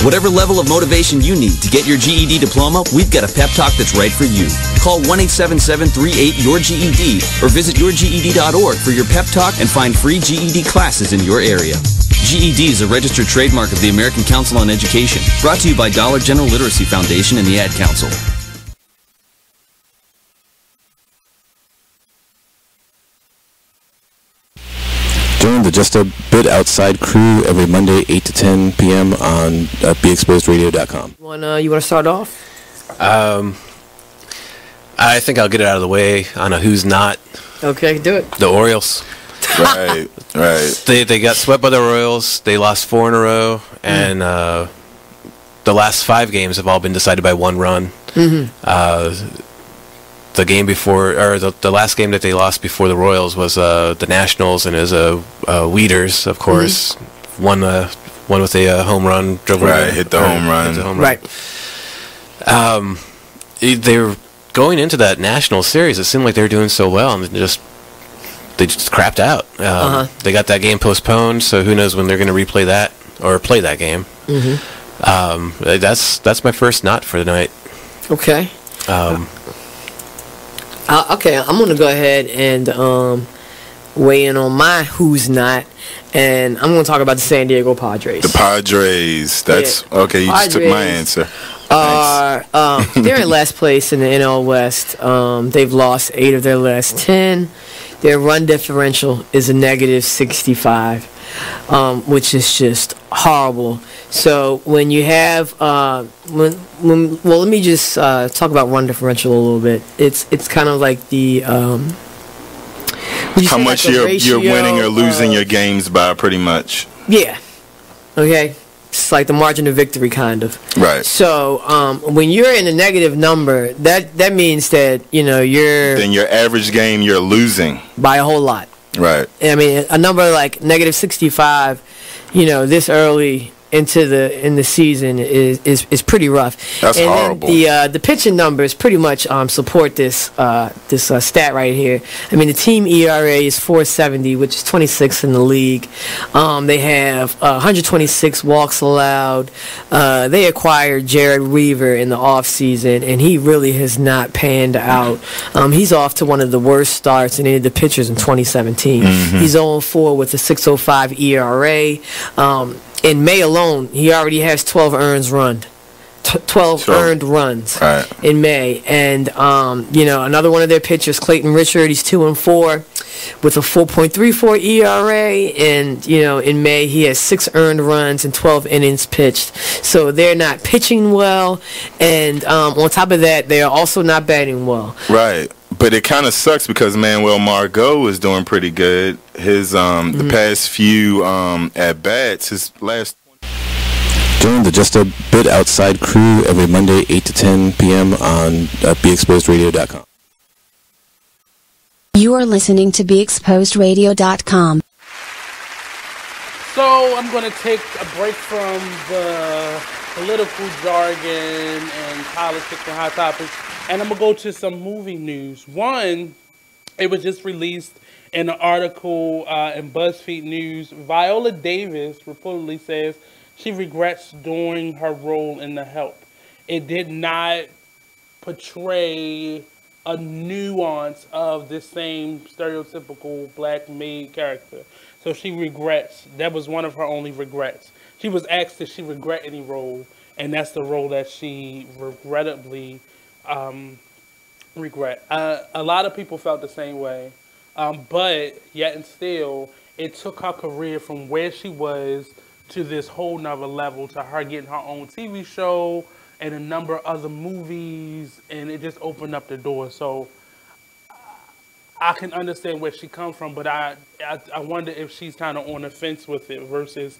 Whatever level of motivation you need to get your GED diploma, we've got a pep talk that's right for you. Call 1-877-38-YOUR-GED or visit yourged.org for your pep talk and find free GED classes in your area. GED is a registered trademark of the American Council on Education. Brought to you by Dollar General Literacy Foundation and the Ad Council. Join the Just a Bit Outside crew every Monday, 8 to 10 p.m. on BeExposedRadio.com. You want to start off? I think I'll get it out of the way on a who's not. Okay, do it. The Orioles. Right. They got swept by the Royals. They lost 4 in a row, and the last 5 games have all been decided by 1 run. The game before, or the last game that they lost before the Royals was the Nationals, and it was Weeders, of course, won with a home run. Hit the home run. Right. They were going into that National series. It seemed like they were doing so well, and they just crapped out. They got that game postponed, so who knows when they're going to replay that or play that game. That's my first not for the night. Okay. Okay, I'm going to go ahead and weigh in on my who's not, and I'm going to talk about the San Diego Padres. The Padres. That's okay. You just took my answer. They're in last place in the NL West. They've lost 8 of their last 10. Their run differential is a negative 65, which is just horrible. So when you have well, let me just talk about run differential a little bit. It's kind of like the how much you're winning or losing your games by, pretty much. Yeah. Okay. It's like the margin of victory, kind of. Right. So when you're in a negative number, that means that then your average game you're losing by a whole lot. Right. I mean, a number like negative 65, this early into the season is pretty rough. That's horrible. The pitching numbers pretty much support this stat right here. I mean, the team ERA is 4.70, which is 26th in the league. They have 126 walks allowed. They acquired Jared Weaver in the offseason, and he really has not panned out. He's off to one of the worst starts in any of the pitchers in 2017. He's 0-4 with a 6.05 ERA. In May alone, he already has 12 earned runs in May. And, another one of their pitchers, Clayton Richard, he's 2-4 with a 4.34 ERA. And, in May, he has 6 earned runs and 12 innings pitched. So they're not pitching well. And on top of that, they are also not batting well. Right. But it kind of sucks because Manuel Margot is doing pretty good. His the past few at bats, his last. Join the Just a Bit Outside crew every Monday, 8 to 10 p.m. on BeExposedRadio.com. You are listening to BeExposedRadio.com. So I'm going to take a break from the political jargon and politics and hot topics, and I'm going to go to some movie news. One, it was just released in an article in BuzzFeed News. Viola Davis reportedly says she regrets doing her role in The Help. It did not portray a nuance of this same stereotypical black maid character. So she regrets. That was one of her only regrets. She was asked if she regret any role, and that's the role that she regrettably regret. A lot of people felt the same way, but yet and still, it took her career from where she was to this whole nother level, to her getting her own TV show and a number of other movies, and it just opened up the door. So I can understand where she comes from, but I wonder if she's kind of on the fence with it versus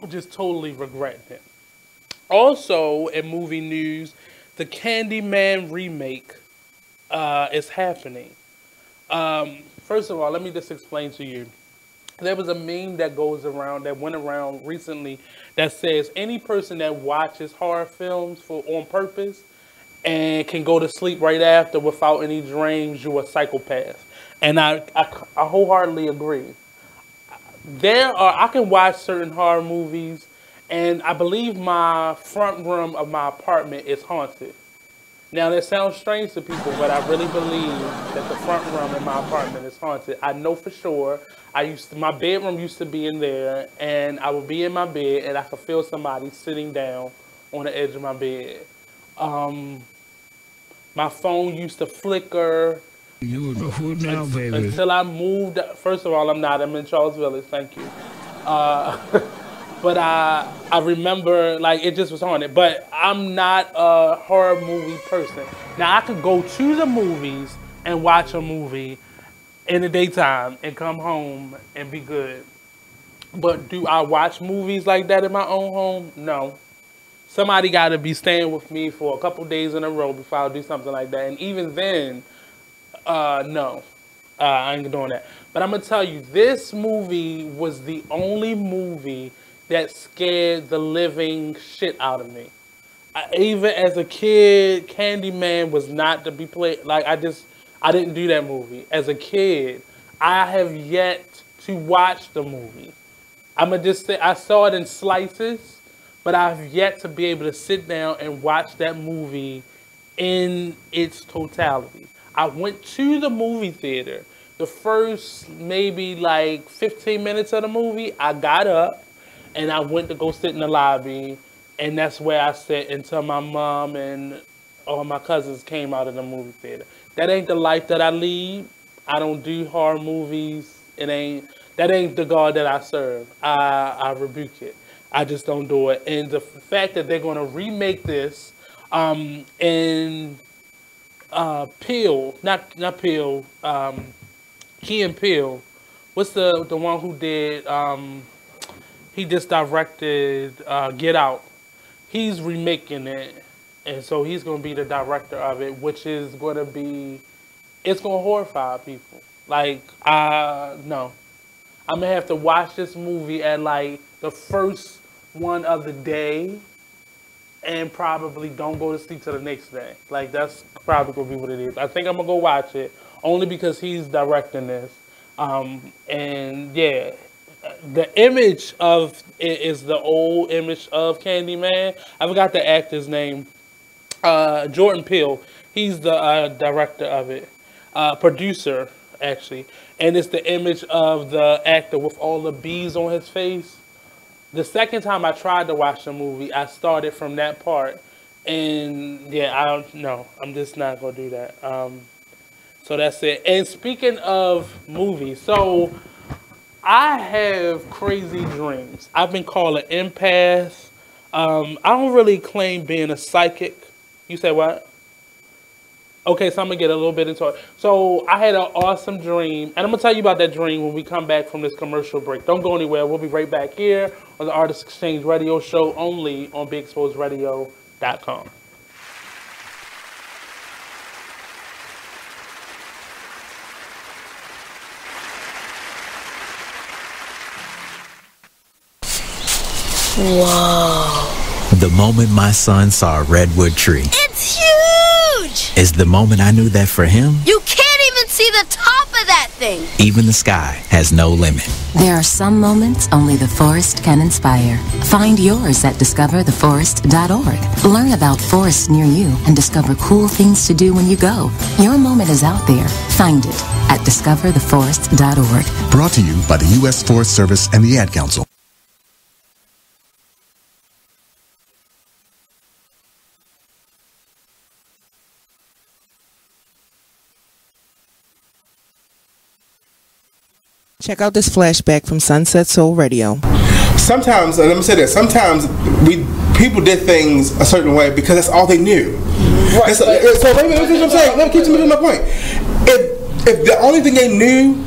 just totally regretting it. Also, in movie news, the Candyman remake is happening. First of all, let me just explain to you. There was a meme that went around recently that says any person that watches horror films on purpose and can go to sleep right after without any dreams, you're a psychopath. And I wholeheartedly agree. I can watch certain horror movies, and I believe my front room of my apartment is haunted. Now, that sounds strange to people, but I really believe that the front room in my apartment is haunted. I know for sure. My bedroom used to be in there, and I would be in my bed, and I could feel somebody sitting down on the edge of my bed. My phone used to flicker. You were who now, baby? Until I moved. First of all, I'm in Charles Village. Thank you. But I remember, like, it just was haunted. But I'm not a horror movie person. Now, I could go to the movies and watch a movie in the daytime and come home and be good. But do I watch movies like that in my own home? No. Somebody got to be staying with me for a couple days in a row before I do something like that. And even then, no. I ain't doing that. But I'm going to tell you, this movie was the only movie that scared the living shit out of me. Even as a kid, Candyman was not to be played. Like, I didn't do that movie. As a kid, I have yet to watch the movie. I'm going to just say, I saw it in slices, but I've yet to be able to sit down and watch that movie in its totality. I went to the movie theater. The first maybe like 15 minutes of the movie, I got up and I went to go sit in the lobby, and that's where I sat until my mom and all my cousins came out of the movie theater. That ain't the life that I lead. I don't do horror movies. That ain't the God that I serve. I rebuke it. I just don't do it. And the fact that they're going to remake this in Peele, not Peele, Key and Peele. What's the one who did? He just directed Get Out. He's remaking it, and so he's going to be the director of it, which is going to be, it's going to horrify people. Like, no. I'm going to have to watch this movie at like the first one of the day and probably don't go to sleep till the next day. Like, that's probably going to be what it is. I think I'm going to go watch it only because he's directing this. And yeah, the image of it is the old image of Candyman. I forgot the actor's name. Jordan Peele. He's the director of it. Producer, actually. And it's the image of the actor with all the bees on his face. The second time I tried to watch the movie, I started from that part. And yeah, I don't know. I'm just not going to do that. So that's it. And speaking of movies, so I have crazy dreams. I've been called an empath. I don't really claim being a psychic. You say what? Okay, so I'm going to get a little bit into it. So I had an awesome dream, and I'm going to tell you about that dream when we come back from this commercial break. Don't go anywhere. We'll be right back here on the Artist Exchange Radio Show, only on BigExposedRadio.com. Whoa. The moment my son saw a redwood tree. It's huge! Is the moment I knew that for him, You can't even see the top of of that thing. Even the sky has no limit. There are some moments only the forest can inspire. Find yours at discovertheforest.org. Learn about forests near you and discover cool things to do when you go. Your moment is out there. Find it at discovertheforest.org. Brought to you by the U.S. Forest Service and the Ad Council. Check out this flashback from Sunset Soul Radio. Sometimes, and let me say this, sometimes people did things a certain way because that's all they knew. Right. So let me finish what I'm saying. Let me keep my point. If the only thing they knew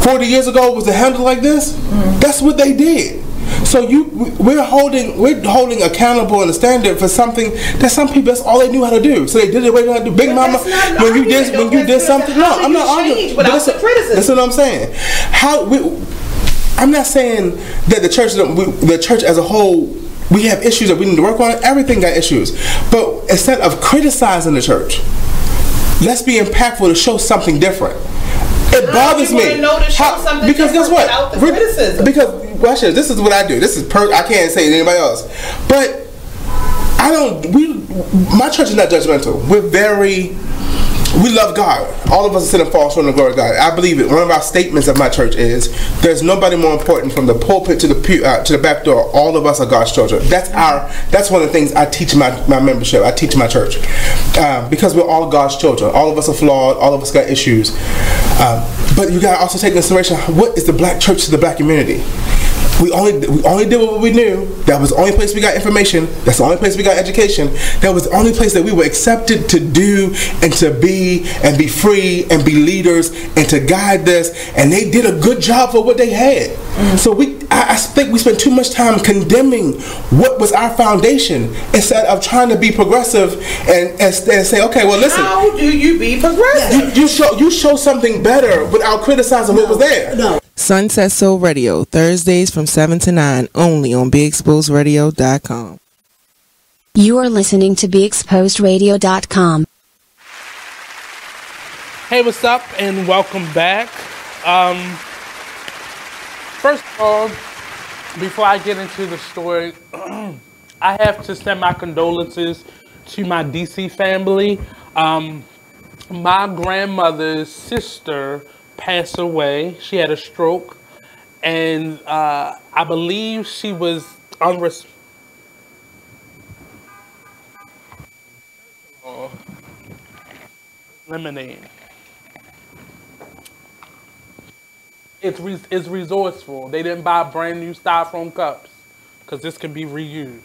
40 years ago was to handle like this, that's what they did. So we're holding accountable and a standard for something that some people, that's all they knew how to do. So they did it the way they had to do. Big Mama, when you did something, no, I'm not arguing. That's what I'm saying. I'm not saying that the church as a whole, we have issues that we need to work on. Everything got issues. But instead of criticizing the church, let's be impactful to show something different. It bothers me. Because guess what? Because watch this. This is what I do. I can't say to anybody else. But my church is not judgmental. We love God. All of us are sitting fall short of the glory of God. I believe it. One of our statements of my church is, there's nobody more important from the pulpit to the pew, to the back door. All of us are God's children. That's one of the things I teach my membership. I teach my church. Because we're all God's children. All of us are flawed. All of us got issues. But you got to also take into consideration, what is the black church to the black community? We only did what we knew. That was the only place we got information. That's the only place we got education. That was the only place that we were accepted to do and to be and be free and be leaders and to guide this. And they did a good job for what they had. So I think we spent too much time condemning what was our foundation instead of trying to be progressive and say, okay, well, listen. How do you be progressive? You show something better without criticizing what was there. No. Sunset Soul Radio, Thursdays from 7 to 9, only on BeExposedRadio.com. You are listening to BeExposedRadio.com. Hey, what's up, and welcome back. First of all, before I get into the story, I have to send my condolences to my DC family. My grandmother's sister passed away. She had a stroke, and I believe she was lemonade. It's resourceful. They didn't buy brand new styrofoam cups because this can be reused.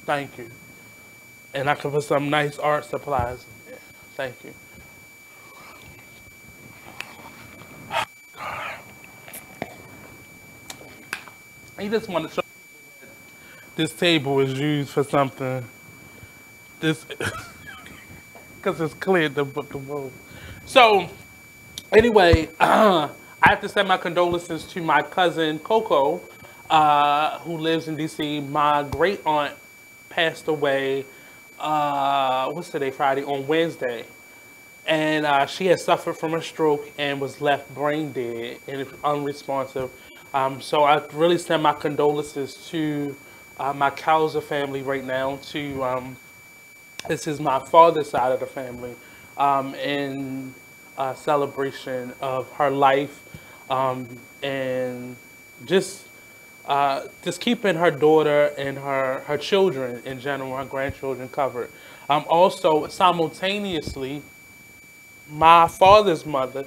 Thank you. And I can put some nice art supplies in there. Thank you. I just want to show you that this table is used for something. This, because it's clear the move. So, anyway, I have to send my condolences to my cousin Coco, who lives in DC. My great aunt passed away. What's today? Friday, on Wednesday, and she had suffered from a stroke and was left brain dead and unresponsive. So I really send my condolences to my Cowser family right now. This is my father's side of the family, in celebration of her life, and just keeping her daughter and her children in general, her grandchildren covered. Also, simultaneously, my father's mother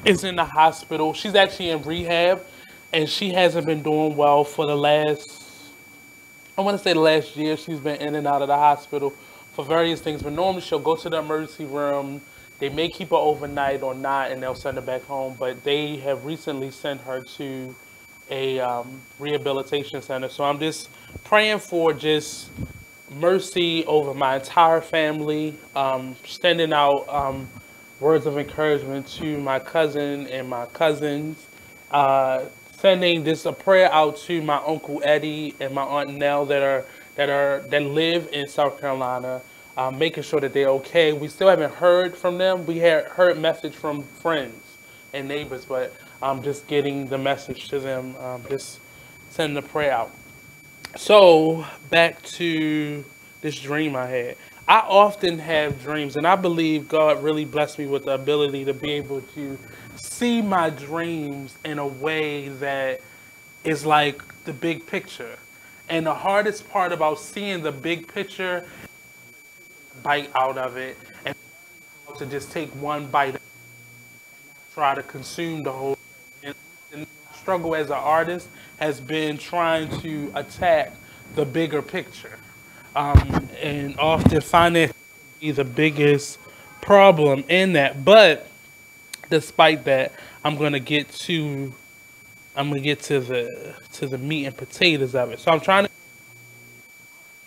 is in the hospital. She's actually in rehab, and she hasn't been doing well for the last year. She's been in and out of the hospital for various things, but normally she'll go to the emergency room. They may keep her overnight or not, and they'll send her back home, but they have recently sent her to a rehabilitation center. So I'm just praying for just mercy over my entire family, sending out words of encouragement to my cousin and my cousins, sending just a prayer out to my Uncle Eddie and my Aunt Nell that live in South Carolina. making sure that they're okay. We still haven't heard from them. We had heard message from friends and neighbors, but just getting the message to them, just sending the prayer out. So back to this dream I had. I often have dreams, and I believe God really blessed me with the ability to be able to see my dreams in a way that is like the big picture. And the hardest part about seeing the big picture, bite out of it, and to just take one bite and try to consume the whole thing. And the struggle as an artist has been trying to attack the bigger picture. And often finance is the biggest problem in that. But despite that, I'm gonna get to the meat and potatoes of it. So I'm trying to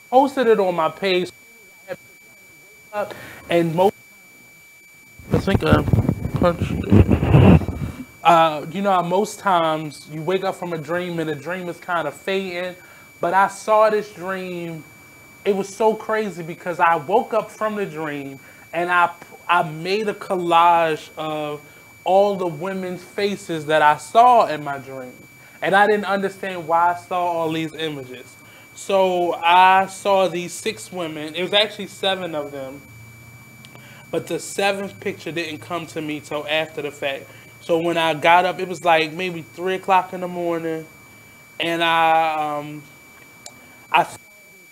posted it on my page, and most I think I punched it. You know, most times you wake up from a dream and the dream is kind of fading. But I saw this dream. It was so crazy because I woke up from the dream and I made a collage of all the women's faces that I saw in my dream. And I didn't understand why I saw all these images. So I saw these 6 women. It was actually 7 of them. But the 7th picture didn't come to me till after the fact. So when I got up, it was like maybe 3 o'clock in the morning. And I saw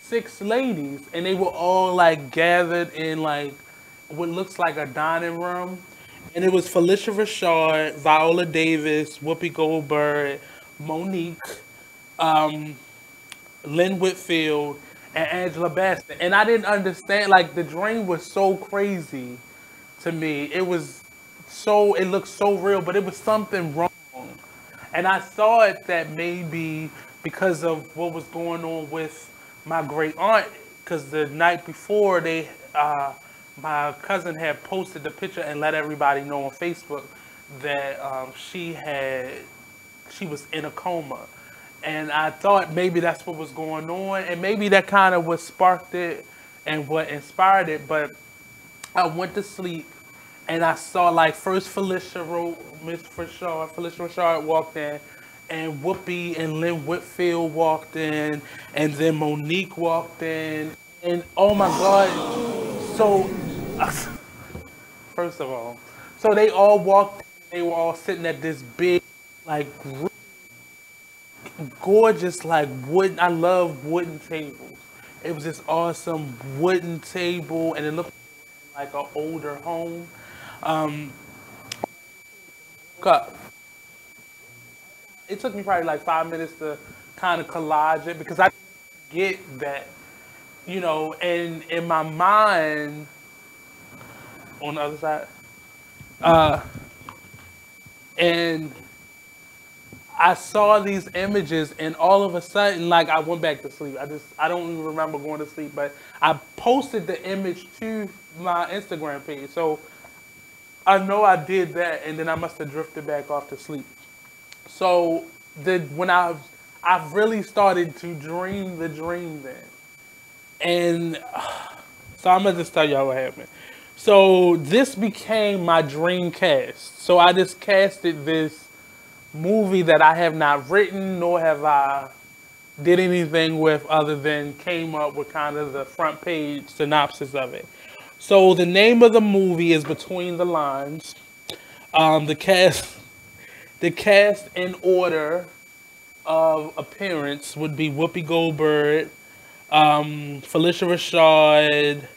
6 ladies, and they were all like gathered in like what looks like a dining room. And it was Felicia Rashad, Viola Davis, Whoopi Goldberg, Monique, Lynn Whitfield, and Angela Bassett. And I didn't understand, like the dream was so crazy to me. It looked so real, but it was something wrong. And I thought that maybe because of what was going on with my great aunt, because the night before my cousin had posted the picture and let everybody know on Facebook that she was in a coma. And I thought maybe that's what was going on, and maybe that kind of what sparked it and what inspired it. But I went to sleep and I saw like first Felicia Rashad walked in, and Whoopi and Lynn Whitfield walked in, and then Monique walked in, and oh my God. So, first of all, so they all walked in, they were all sitting at this big, like, gorgeous, like, wooden, I love wooden tables. It was this awesome wooden table, and it looked like an older home. It took me probably like 5 minutes to kind of collage it because I didn't get that, you know, and in my mind, on the other side, and I saw these images, and all of a sudden, like, I went back to sleep. I don't even remember going to sleep, but I posted the image to my Instagram page. So I know I did that, and then I must have drifted back off to sleep. So when I've really started to dream the dream then. And so I'm going to just tell y'all what happened. So this became my dream cast. So I just casted this movie that I have not written, nor have I did anything with, other than came up with kind of the front page synopsis of it. So the name of the movie is Between the Lines. The cast in order of appearance would be Whoopi Goldberg, Felicia Rashad,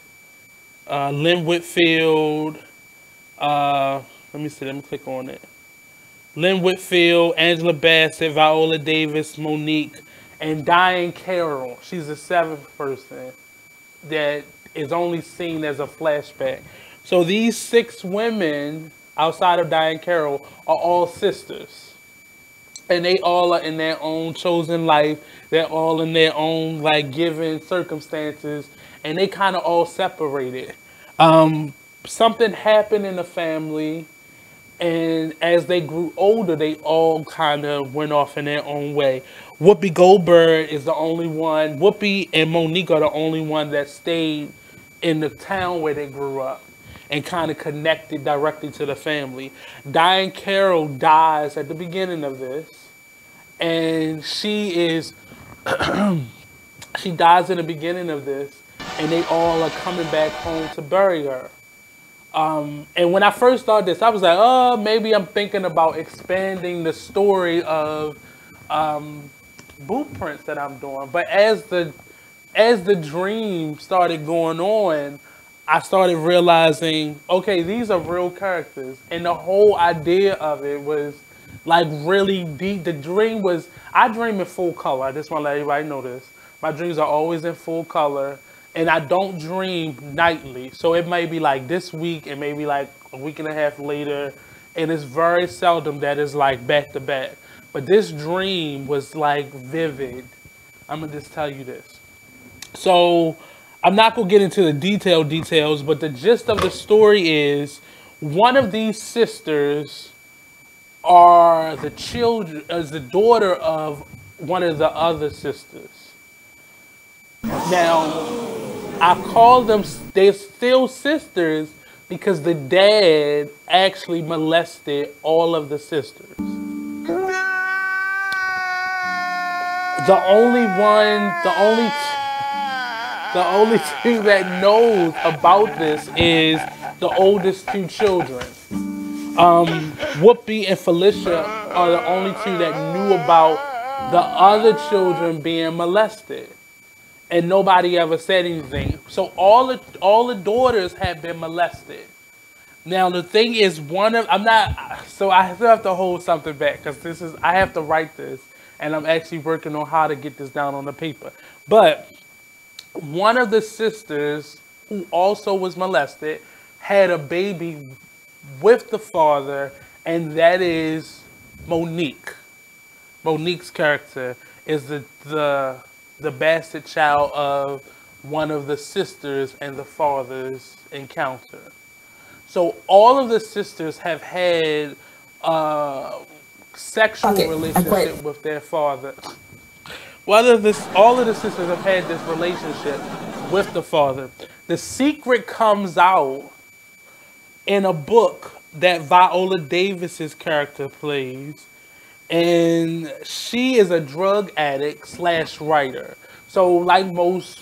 Lynn Whitfield, let me click on it. Lynn Whitfield, Angela Bassett, Viola Davis, Monique, and Diane Carroll. She's the 7th person that is only seen as a flashback. So these 6 women, outside of Diane Carroll, are all sisters. And they all are in their own chosen life. They're all in their own, like, given circumstances. And they kind of all separated. Something happened in the family. And as they grew older, they all kind of went off in their own way. Whoopi Goldberg is the only one. Whoopi and Monique are the only one that stayed in the town where they grew up and kind of connected directly to the family. Diane Carroll dies at the beginning of this, and she is she dies in the beginning of this, and they all are coming back home to bury her. And when I first started this, I was like, oh, maybe I'm thinking about expanding the story of Blueprints that I'm doing. But as the dream started going on, I started realizing, okay, these are real characters. And the whole idea of it was like really deep. The dream was, I dream in full color. I just want to let everybody know this. My dreams are always in full color. And I don't dream nightly. So it may be like this week, and maybe like a week and a half later. And it's very seldom that it's like back to back. But this dream was like vivid. I'm going to just tell you this. So I'm not going to get into the details, but the gist of the story is one of these sisters are the children, is the daughter of one of the other sisters. Now, I call them, they're still sisters because the dad actually molested all of the sisters. The only two that knows about this is the oldest two children. Whoopi and Felicia are the only two that knew about the other children being molested. And nobody ever said anything. So all the daughters have been molested. Now the thing is, so I still have to hold something back because I have to write this, and I'm actually working on how to get this down on the paper. But one of the sisters who also was molested had a baby with the father, and that is Monique. Monique's character is the bastard child of one of the sisters and the father's encounter. So all of the sisters have had a sexual relationship with their father. All of the sisters have had this relationship with the father. The secret comes out in a book that Viola Davis's character plays. And she is a drug addict / writer. So like most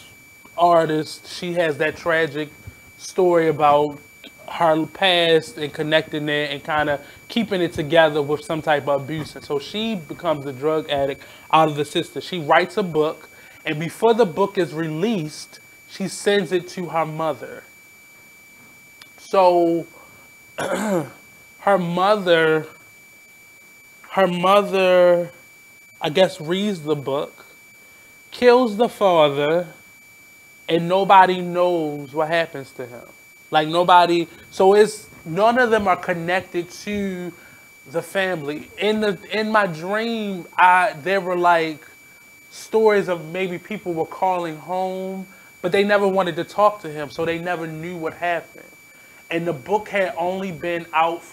artists, she has that tragic story about her past and connecting it and kind of keeping it together with some type of abuse. And so she becomes the drug addict out of the sister. She writes a book, and before the book is released, she sends it to her mother. So her mother, I guess, reads the book, kills the father, and nobody knows what happens to him. Like nobody, so none of them are connected to the family. In my dream, there were like stories of maybe people were calling home, but they never wanted to talk to him, so they never knew what happened. And the book had only been out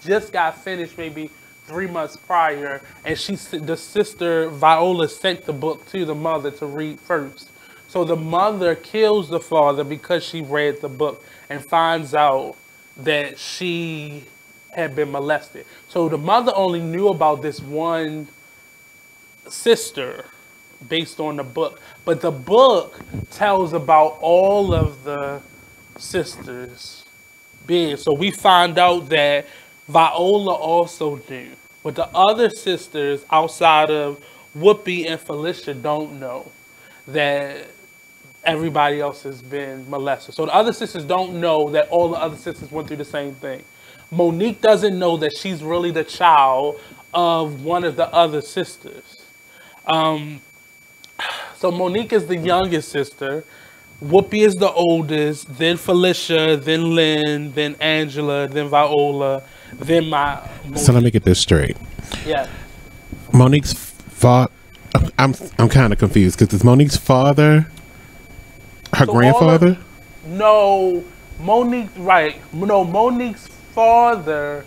just got finished maybe 3 months prior, and the sister Viola sent the book to the mother to read first. So the mother kills the father because she read the book and finds out that she had been molested. So the mother only knew about this one sister based on the book, but the book tells about all of the sisters being. So we find out that Viola also knew, but the other sisters outside of Whoopi and Felicia don't know that everybody else has been molested. So the other sisters don't know that all the other sisters went through the same thing. Monique doesn't know that she's really the child of one of the other sisters. So Monique is the youngest sister. Whoopi is the oldest, then Felicia, then Lynn, then Angela, then Viola, then Monique. So let me get this straight. Yeah. Monique's father, I'm kind of confused because is Monique's father her grandfather? No, Monique, right. No, Monique's father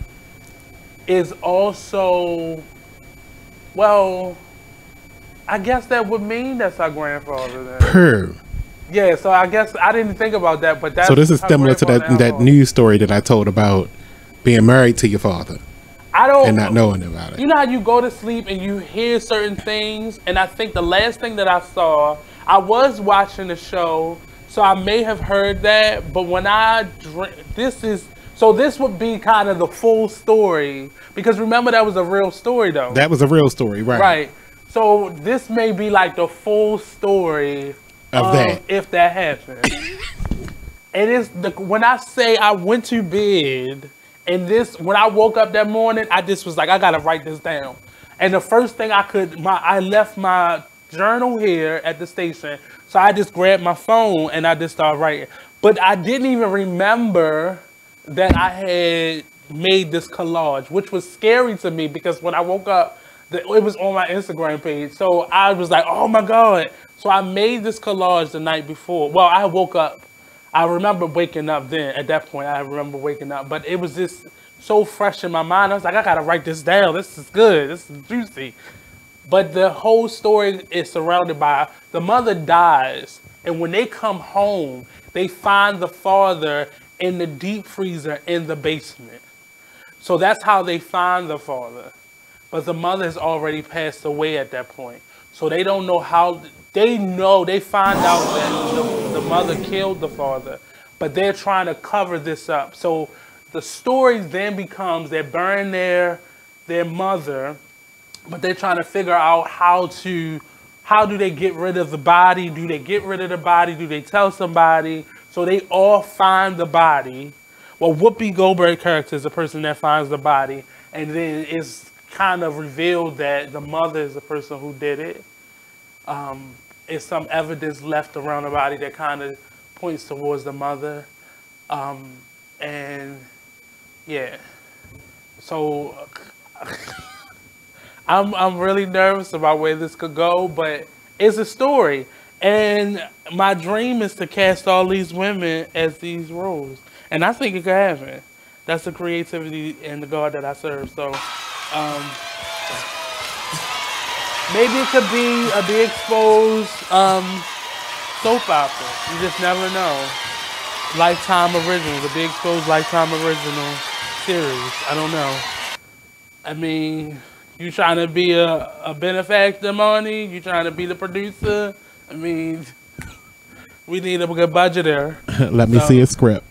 is also, well, I guess that would mean that's her grandfather then. Yeah, so I guess I didn't think about that, but that's So this is her similar to grandfather that news story that I told about being married to your father. I don't and not knowing about it. You know how you go to sleep and you hear certain things, and I think the last thing that I saw, I was watching the show, so I may have heard that, but when I this would be kind of the full story, because remember that was a real story though. That was a real story, right? Right. So this may be like the full story of that, if that happened. And it's when I say I went to bed, and when I woke up that morning, I just was like, I gotta write this down. And the first thing I left my journal here at the station, so I just grabbed my phone and I just started writing. But I didn't even remember that I had made this collage, which was scary to me because when I woke up, it was on my Instagram page. So I was like, oh my God. So I made this collage the night before. Well, I woke up. I remember waking up then. At that point, I remember waking up. But it was just so fresh in my mind. I was like, I got to write this down. This is good. This is juicy. But the whole story is surrounded by the mother dies. And when they come home, they find the father in the deep freezer in the basement. So that's how they find the father. But the mother has already passed away at that point. So they don't know how, they find out that the mother killed the father, but they're trying to cover this up. So the story then becomes they burn their mother, but they're trying to figure out how do they get rid of the body? Do they get rid of the body? Do they tell somebody? So they all find the body. Well, Whoopi Goldberg character is the person that finds the body, and then it's kind of revealed that the mother is the person who did it. It's some evidence left around the body that kind of points towards the mother. And yeah, so I'm really nervous about where this could go, but it's a story. And my dream is to cast all these women as these roles. And I think it could happen. That's the creativity and the God that I serve. So maybe it could be a Be Exposed soap opera. You just never know. Lifetime original, the Be Exposed Lifetime original series. I don't know. I mean, you trying to be a benefactor, Marnie? You trying to be the producer? I mean, we need a good budget there. Let me see a script.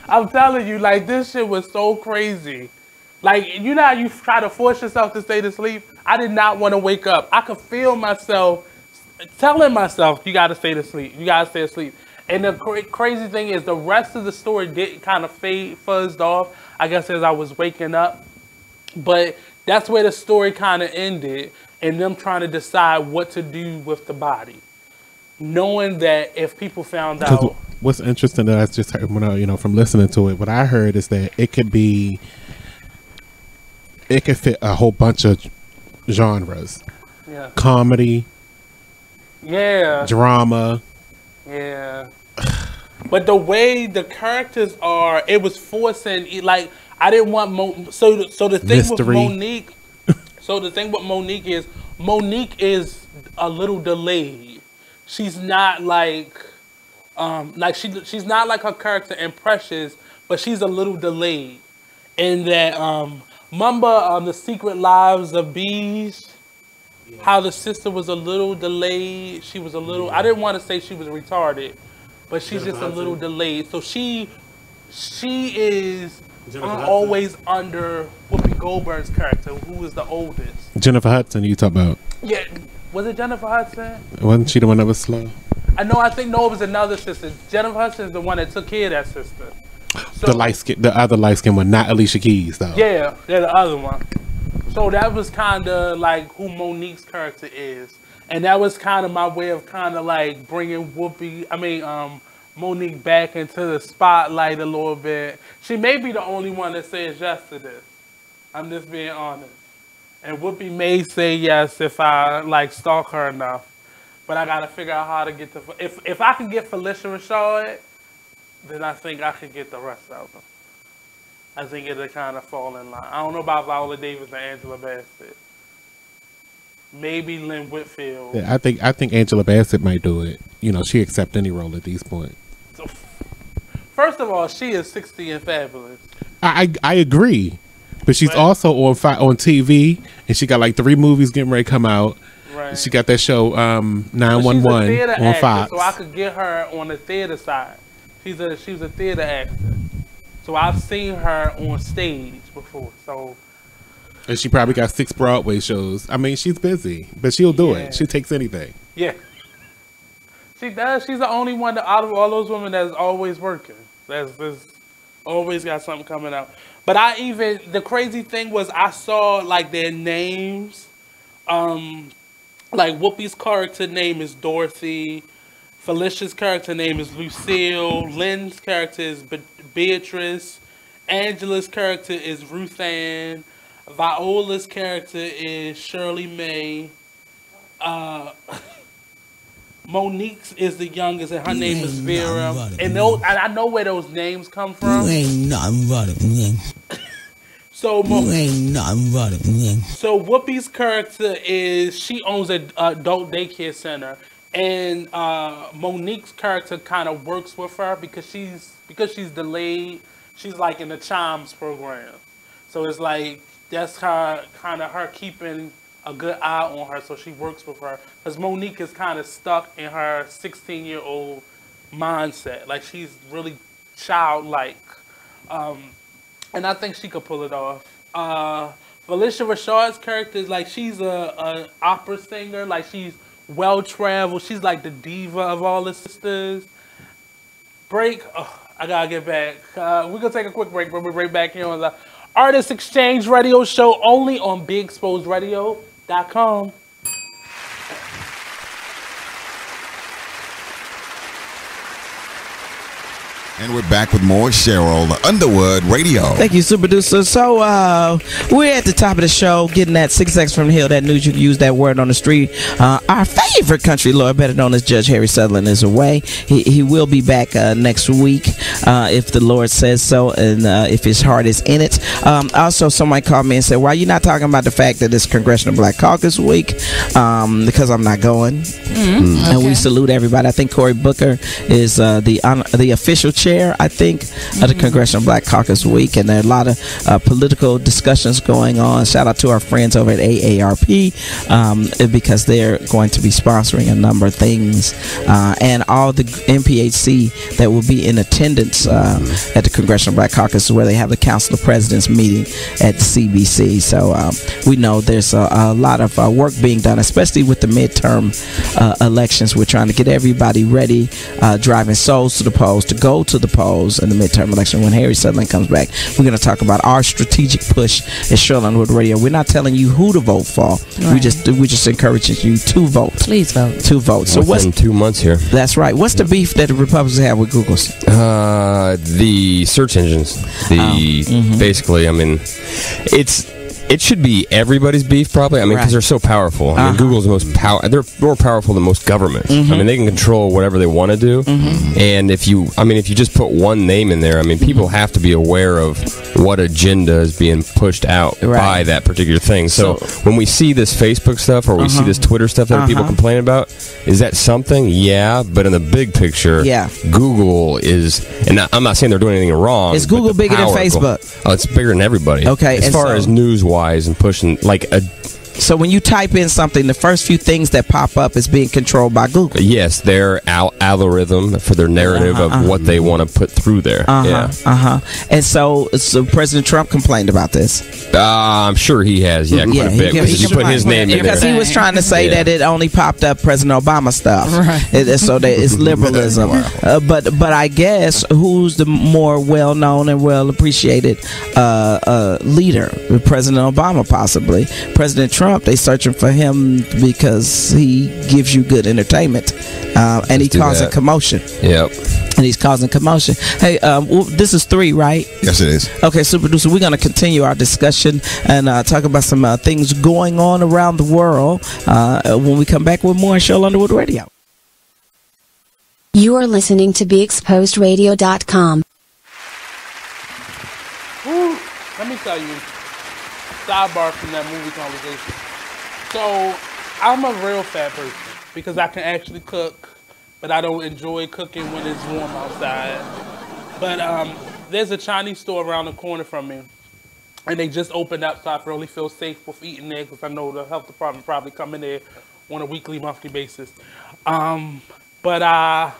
I'm telling you, like, this shit was so crazy. Like, you know how you try to force yourself to stay asleep? I did not want to wake up. I could feel myself telling myself, you got to stay asleep. You got to stay asleep. And the crazy thing is the rest of the story did kind of fuzzed off, I guess, as I was waking up. But that's where the story kind of ended, and them trying to decide what to do with the body. Knowing that if people found out... What's interesting that I just heard, when I, from listening to it, what I heard is that it could fit a whole bunch of genres. Yeah. Comedy. Yeah. Drama. Yeah. But the way the characters are, it was forcing, like, I didn't want so the thing Mystery. With Monique, so the thing with Monique is a little delayed. She's not like she's not like her character in Precious, but she's a little delayed. In that remember The Secret Lives of Bees? Yeah. How the sister was a little delayed. She was a little, I didn't want to say she was retarded, but she's just a little delayed. So she is always under Whoopi Goldberg's character, who is the oldest. Jennifer Hudson, you talk about? Yeah, was it Jennifer Hudson? Wasn't she the one that was slow? I think it was another sister. Jennifer Hudson is the one that took care of that sister. So, the other light skin one, not Alicia Keys though. Yeah, they're the other one. So that was kind of like who Monique's character is, and that was kind of my way of kind of like bringing Monique back into the spotlight a little bit. She may be the only one that says yes to this. I'm just being honest. And Whoopi may say yes if I like stalk her enough. But I gotta figure out how to get to if I can get Felicia Rashad, then I think I could get the rest of them. I think it'll kind of fall in line. I don't know about Viola Davis and Angela Bassett. maybe Lynn Whitfield. Yeah, I think Angela Bassett might do it. You know, she accept any role at these points. So, first of all, she is 60 and fabulous. I agree, but she's also on TV, and she got like 3 movies getting ready to come out. Right. She got that show 911 on Fox. So I could get her on the theater side. She was a theater actor, so I've seen her on stage before. So. And she probably got 6 Broadway shows. I mean, she's busy, but she'll do it. She takes anything. Yeah. She does. She's the only one out of all those women that's always working. That's always got something coming out. But the crazy thing was I saw like their names. Like Whoopi's character name is Dorothy. Felicia's character name is Lucille. Lynn's character is Beatrice. Angela's character is Ruth Ann. Viola's character is Shirley Mae. Monique's is the youngest, and her name is Vera. And I know where those names come from. You ain't nothing but it. So you ain't nothing but it. So Whoopi's character is she owns an adult daycare center, and Monique's character kind of works with her because she's delayed. She's like in the Chimes program, so it's like. That's her keeping a good eye on her, so she works with her. Because Monique is kind of stuck in her 16-year-old mindset. Like, she's really childlike. And I think she could pull it off. Felicia Rashad's character is like, she's an opera singer. Like, she's well-traveled. She's like the diva of all the sisters. Break. Oh, I got to get back. We're going to take a quick break. We'll be right back here on the Artist Exchange Radio Show only on BigExposedRadio.com. And we're back with more Cheryl Underwood Radio. Thank you, Super Producer. So we're at the top of the show, getting that 6X from the Hill. That news, you can use that word on the street. Our favorite country lawyer, better known as Judge Harry Sutherland, is away. He will be back next week if the Lord says so, and if his heart is in it. Also, somebody called me and said, "Why are you not talking about the fact that it's Congressional Black Caucus Week?" Because I'm not going. Okay. And we salute everybody. I think Cory Booker is the official chair, I think, of the Congressional Black Caucus Week, and there are a lot of political discussions going on. Shout out to our friends over at AARP because they're going to be sponsoring a number of things, and all the MPHC that will be in attendance at the Congressional Black Caucus, where they have the Council of Presidents meeting at the CBC. So we know there's a lot of work being done, especially with the midterm elections. We're trying to get everybody ready, driving souls to the polls, to go to the polls in the midterm election. When Harry Sutherland comes back, we're going to talk about our strategic push at Cheryl Underwood Radio. We're not telling you who to vote for. Right. We just encouraging you to vote. Please vote. To vote. So within 2 months here. That's right. What's the beef that the Republicans have with Google's? The search engines. Basically, I mean, it should be everybody's beef, probably. I mean, because they're so powerful. I mean, Google's they're more powerful than most governments. I mean, they can control whatever they want to do. And if you just put one name in there, I mean, people have to be aware of what agenda is being pushed out by that particular thing. So when we see this Facebook stuff or we see this Twitter stuff that people complain about, is that something? Yeah, but in the big picture, Google is, and I'm not saying they're doing anything wrong. Is Google bigger than Facebook? Oh, it's bigger than everybody. Okay, as far as news-wise and pushing like a. So when you type in something, the first few things that pop up is being controlled by Google. Yes, their algorithm for their narrative of what they want to put through there. And so President Trump complained about this. I'm sure he has. Yeah, quite a bit. Because you put his name in there. Because he was trying to say that it only popped up President Obama stuff. Right. So that it's liberalism. But I guess who's the more well-known and well-appreciated leader? President Obama, possibly. President Trump, they searching for him because he gives you good entertainment, and he's causing commotion. Yep. And he's causing commotion. Hey, this is 3, right? Yes, it is. Okay, Super Producer, we're going to continue our discussion and talk about some things going on around the world when we come back with more Cheryl Underwood Radio. You are listening to BeExposedRadio.com. Let me tell you, sidebar from that movie conversation. So I'm a real fat person because I can actually cook, but I don't enjoy cooking when it's warm outside. But there's a Chinese store around the corner from me, and they just opened up, so I really feel safe with eating there because I know the health department probably come in there on a weekly, monthly basis. Because I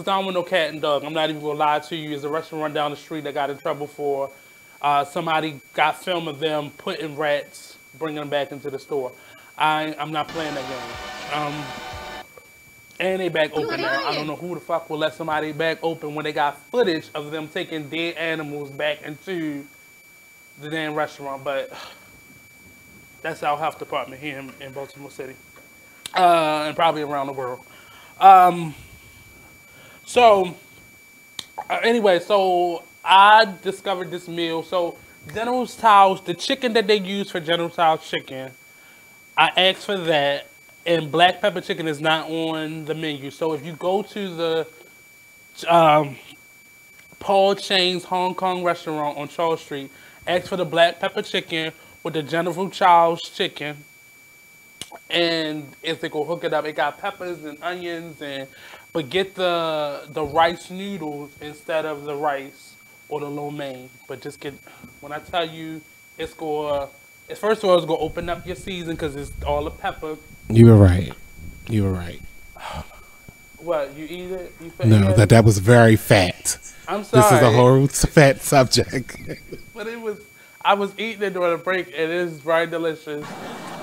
don't want no cat and dog. I'm not even gonna lie to you. There's a restaurant down the street that got in trouble for somebody got film of them putting rats, bringing them back into the store. I'm not playing that game. And they back open now. I don't know who the fuck will let somebody back open when they got footage of them taking dead animals back into the damn restaurant. But that's our health department here in Baltimore City. And probably around the world. Anyway, so I discovered this meal. So General Tso's, the chicken that they use for General Tso's chicken, I asked for that, and black pepper chicken is not on the menu. So if you go to the Paul Chang's Hong Kong restaurant on Charles Street, ask for the black pepper chicken with the General Tso's chicken, and if they go hook it up, it got peppers and onions, but get the rice noodles instead of the rice or the lo mein. But just get, when I tell you, it's first of all, it's gonna open up your season because it's all the pepper. You were right. You were right. What, you eat it? You No, that was very fat. I'm sorry. This is a whole fat subject. But I was eating it during the break, and it is very delicious.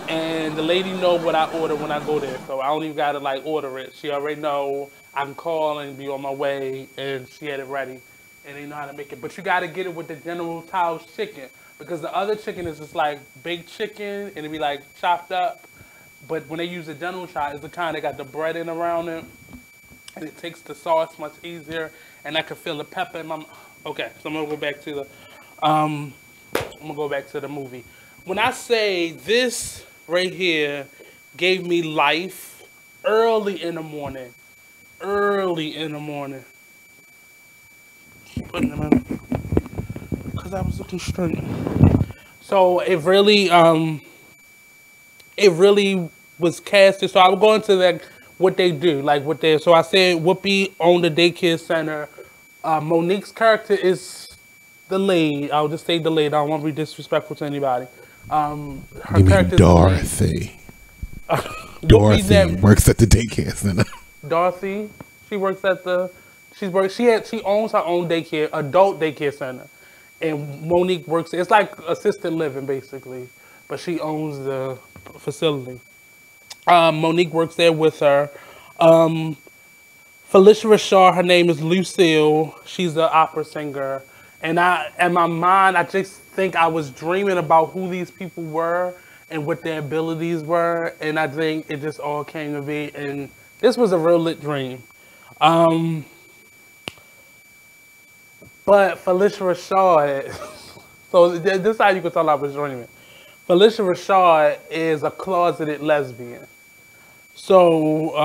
And the lady know what I order when I go there, so I don't even gotta order it. She already know I can call and be on my way, and she had it ready, and they know how to make it. But you gotta get it with the General Tso's chicken, because the other chicken is just baked chicken, and it be chopped up. But when they use the General Tso's, it's the kind that got the bread in around it, and it takes the sauce much easier, and I can feel the pepper in my. Okay, so I'm gonna go back to the movie. When I say this right here gave me life early in the morning. Putting them in because I was looking straight. So it really was casted. So I would go into what they do, so I said Whoopi owned the daycare center. Monique's character is the lead. I'll just say the lead. I don't want to be disrespectful to anybody. Her you mean character's Dorothy? Dorothy works at the daycare center. Dorothy, she works at she owns her own adult daycare center, and Monique works. It's like assisted living basically, but she owns the facility. Monique works there with her. Felicia Rashad, her name is Lucille. She's an opera singer. And in my mind, I just think I was dreaming about who these people were and what their abilities were. And I think it just all came to be. And this was a real lit dream. But Felicia Rashad, so this is how you can tell I was dreaming. Felicia Rashad is a closeted lesbian. So,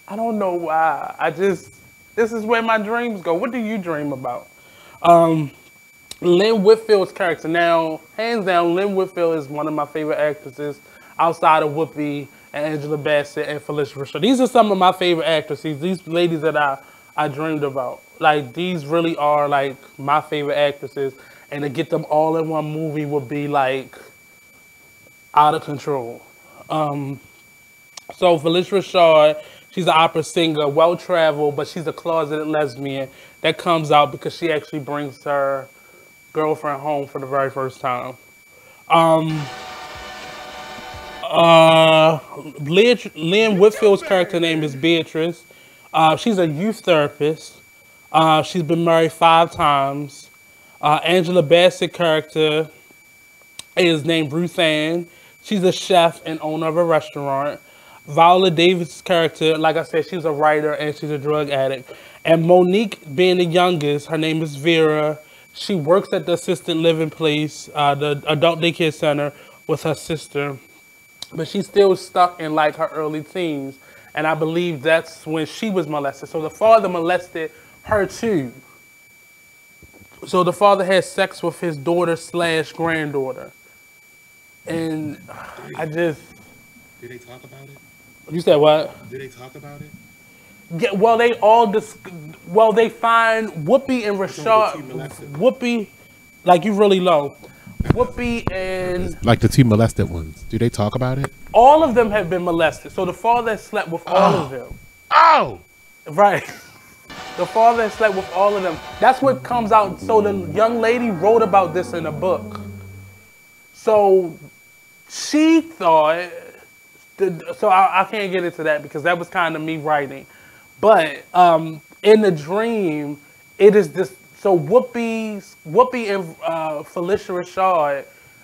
I don't know why. This is where my dreams go. What do you dream about? Lynn Whitfield's character. Now, hands down, Lynn Whitfield is one of my favorite actresses outside of Whoopi and Angela Bassett and Felicia Rashad. These are some of my favorite actresses. These ladies that I dreamed about. These really are my favorite actresses. And to get them all in one movie would be out of control. So Felicia Rashad, she's an opera singer, well-traveled, but she's a closeted lesbian. That comes out because she actually brings her girlfriend home for the very first time. Lynn Whitfield's character name is Beatrice. She's a youth therapist. She's been married 5 times. Angela Bassett character is named Ruth Ann. She's a chef and owner of a restaurant. Viola Davis' character, like I said, she's a writer and she's a drug addict. And Monique, being the youngest, her name is Vera. She works at the assisted living place, the adult daycare center, with her sister. But she's still stuck in her early teens. And I believe that's when she was molested. So the father molested her too. So the father had sex with his daughter/granddaughter. and I just. Did they talk about it? You said what? Did they talk about it? Yeah, well, they all they find Whoopi and Rashad. Whoopi, like you really low. Whoopi and like the two molested ones. Do they talk about it? All of them have been molested. So the father slept with all of them. Oh, right. The father slept with all of them. That's what comes out. So the young lady wrote about this in a book. So she thought. So I can't get into that because that was kind of me writing. But in the dream, it is this. So Whoopi and Felicia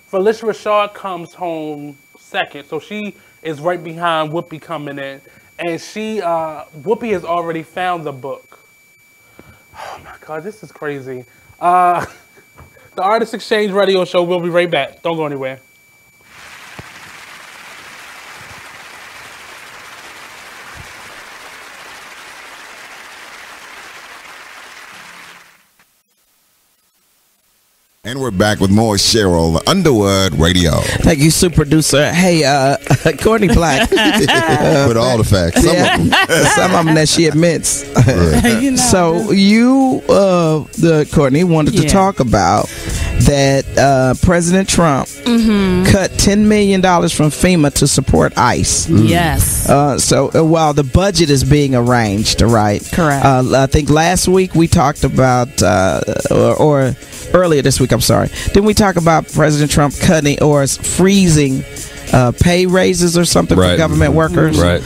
Rashad comes home second. So she is right behind Whoopi coming in. And Whoopi has already found the book. Oh my God, this is crazy. The Artist Exchange Radio Show, we'll be right back. Don't go anywhere. And we're back with more Cheryl Underwood Radio. Thank you, super producer. Hey, Courtney Black. With all the facts. Some of them that she admits. You know, so Courtney wanted to talk about that President Trump cut $10 million from FEMA to support ICE. Yes. So while the budget is being arranged, right? Correct. I think last week we talked about, or earlier this week, I'm sorry, didn't we talk about President Trump cutting or freezing pay raises or something for government workers? Right.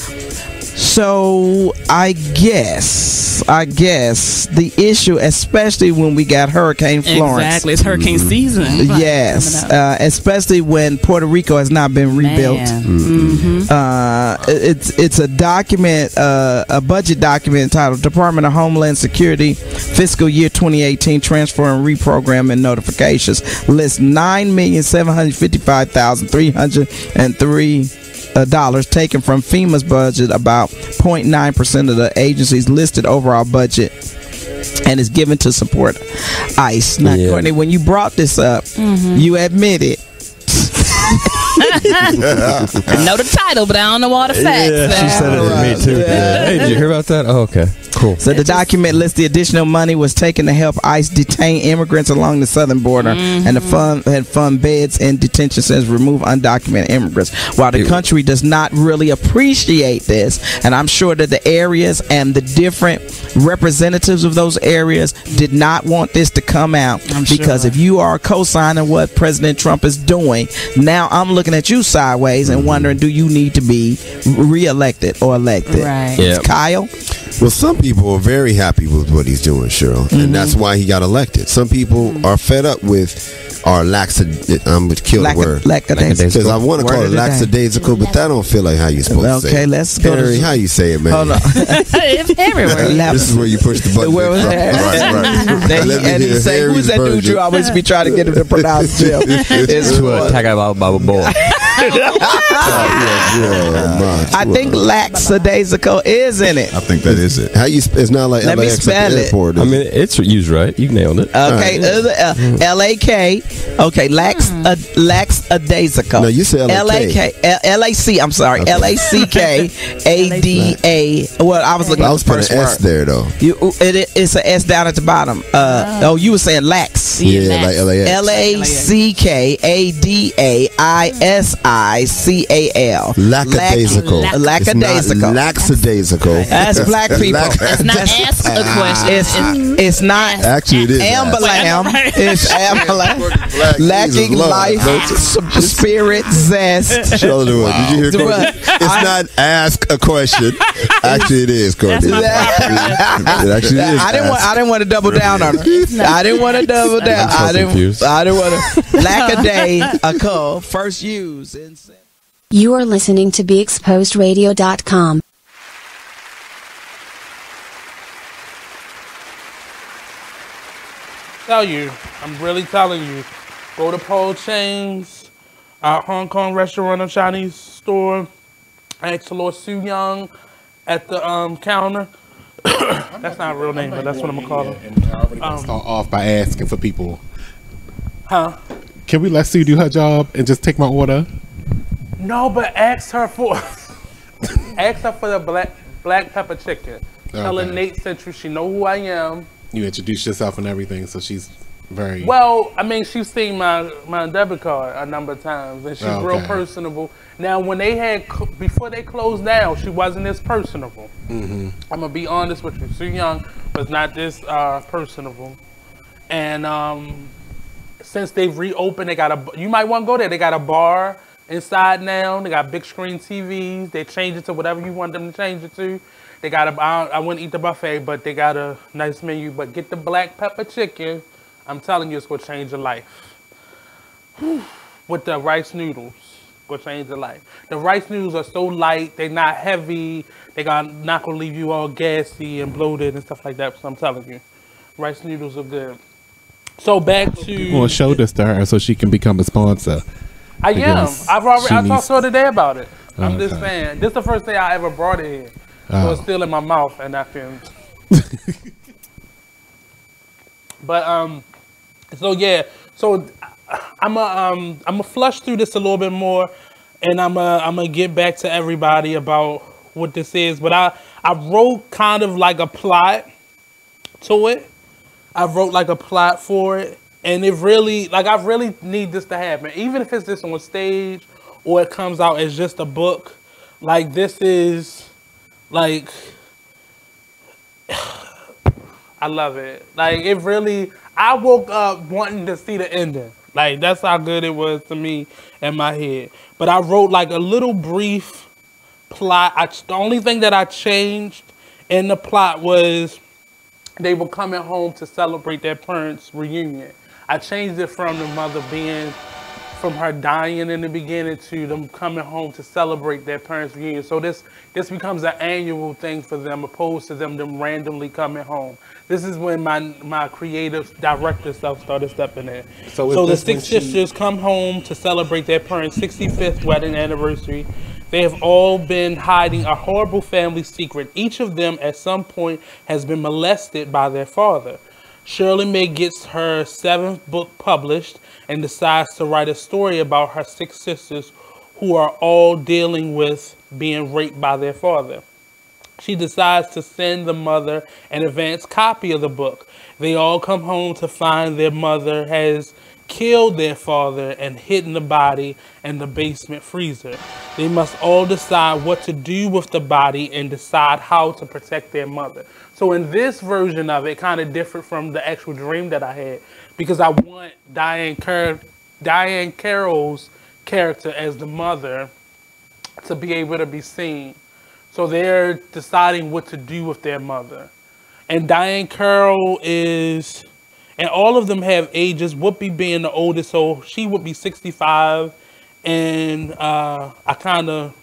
So I guess the issue, especially when we got Hurricane Florence. Exactly, it's hurricane season. Yes, especially when Puerto Rico has not been rebuilt. It's a document, a budget document entitled Department of Homeland Security Fiscal Year 2018 Transfer and Reprogram and Notifications lists $9,755,303 taken from FEMA's budget, about 0.9% of the agency's listed overall budget, and is given to support ICE. Now, Courtney, when you brought this up, you admitted. I know the title, but I don't know all the facts. Yeah, she said it to me too. Hey, did you hear about that? Oh, okay. Cool. So the document lists the additional money was taken to help ICE detain immigrants along the southern border and to fund beds in detention centers, remove undocumented immigrants. While the country does not really appreciate this, and I'm sure that the areas and the different representatives of those areas did not want this to come out, because if you are co-signing what President Trump is doing, now I'm looking at you sideways and wondering, do you need to be re-elected or elected? Right. Yeah. Kyle? Well, some people are very happy with what he's doing, Cheryl, and that's why he got elected. Some people are fed up with our I'm going to kill the word. Because I want to call it lackadaisical, but that don't feel like how you're supposed to say it. Okay, let's go. Harry, how you say it, man? Hold on. It's everywhere. This is where you push the button. Where was that? And he say, who's that dude you always be trying to get him to pronounce, Jim? It's what? Boy. I think lackadaisical is in it. I think that is it. How you? It's not like Let me LAX spell at the it. airport. I mean, it's used right. You nailed it. Okay, L-A-K. Okay, lackadaisical. No, you said L-A-K. L-A-C. I'm sorry. Okay. L-A-C-K-A-D-A. Well, I was looking at the first putting an S word. there though. It's an S down at the bottom. You were saying lax. Yeah, like LAX. L-A-C-K-A-D-A-I-S-I-C-A-L. Lackadaisical. Lackadaisical. Lackadaisical. That's black people. It's not ask a question. It's not. Actually, it is. Amberlam. It's amberlam. Lacking life, spirit, zest. Did you hear Courtney? It's not ask a question. Actually, it is, Courtney. It actually is. I didn't want to double down on her. I didn't want to double down. I didn't want to. Lackadaisical. First use. You are listening to BeExposedRadio.com. I'm really telling you, go to Paul Chains, Hong Kong restaurant or Chinese store, ask Lord Su Young at the counter. That's not a real name, but that's what I'm gonna call him. And I already start off by asking for people. Huh? Can we let Sue do her job and just take my order? No, but ask her for the black pepper chicken. Tell her Nate sent you. She know who I am. You introduced yourself and everything, so she's very well. I mean, she's seen my debit card a number of times, and she's real personable. Now, when they had before they closed down, she wasn't as personable. I'm gonna be honest with you. Sue Young was not this personable, and since they've reopened, they got you might want to go there. They got a bar inside now. They got big screen TVs. They change it to whatever you want them to change it to. They got I wouldn't eat the buffet, but they got a nice menu. But get the black pepper chicken. I'm telling you, it's gonna change your life. With the rice noodles, gonna change your life. The rice noodles are so light. They're not heavy. They not gonna leave you all gassy and bloated and stuff like that. So I'm telling you, rice noodles are good. So back to. You want to show this to her so she can become a sponsor. I am. I talked to her today about it. I'm just saying. This is the first day I ever brought it here. So it's still in my mouth and I feel. But so yeah. So I'm a flush through this a little bit more, and I'm gonna get back to everybody about what this is. But I wrote kind of like a plot to it. I wrote like a plot for it. And it really, I really need this to happen. Even if it's just on stage or it comes out as just a book, like this is, like, I love it. Like, it really, I woke up wanting to see the ending. Like, that's how good it was to me in my head. But I wrote like a little brief plot. The only thing that I changed in the plot was they were coming home to celebrate their parents' reunion. I changed it from the mother from her dying in the beginning to them coming home to celebrate their parents' reunion. So this becomes an annual thing for them, opposed to them randomly coming home. This is when my creative director self started stepping in. So the six sisters come home to celebrate their parents' 65th wedding anniversary. They have all been hiding a horrible family secret. Each of them at some point has been molested by their father. Shirley Mae gets her 7th book published and decides to write a story about her 6 sisters who are all dealing with being raped by their father. She decides to send the mother an advance copy of the book. They all come home to find their mother has killed their father and hidden the body in the basement freezer. They must all decide what to do with the body and decide how to protect their mother. So in this version of it, kind of different from the actual dream that I had, because I want Diane Carroll's character as the mother to be able to be seen. So they're deciding what to do with their mother. And Diane Carroll is, and all of them have ages, Whoopi being the oldest, so she would be 65, and I kind of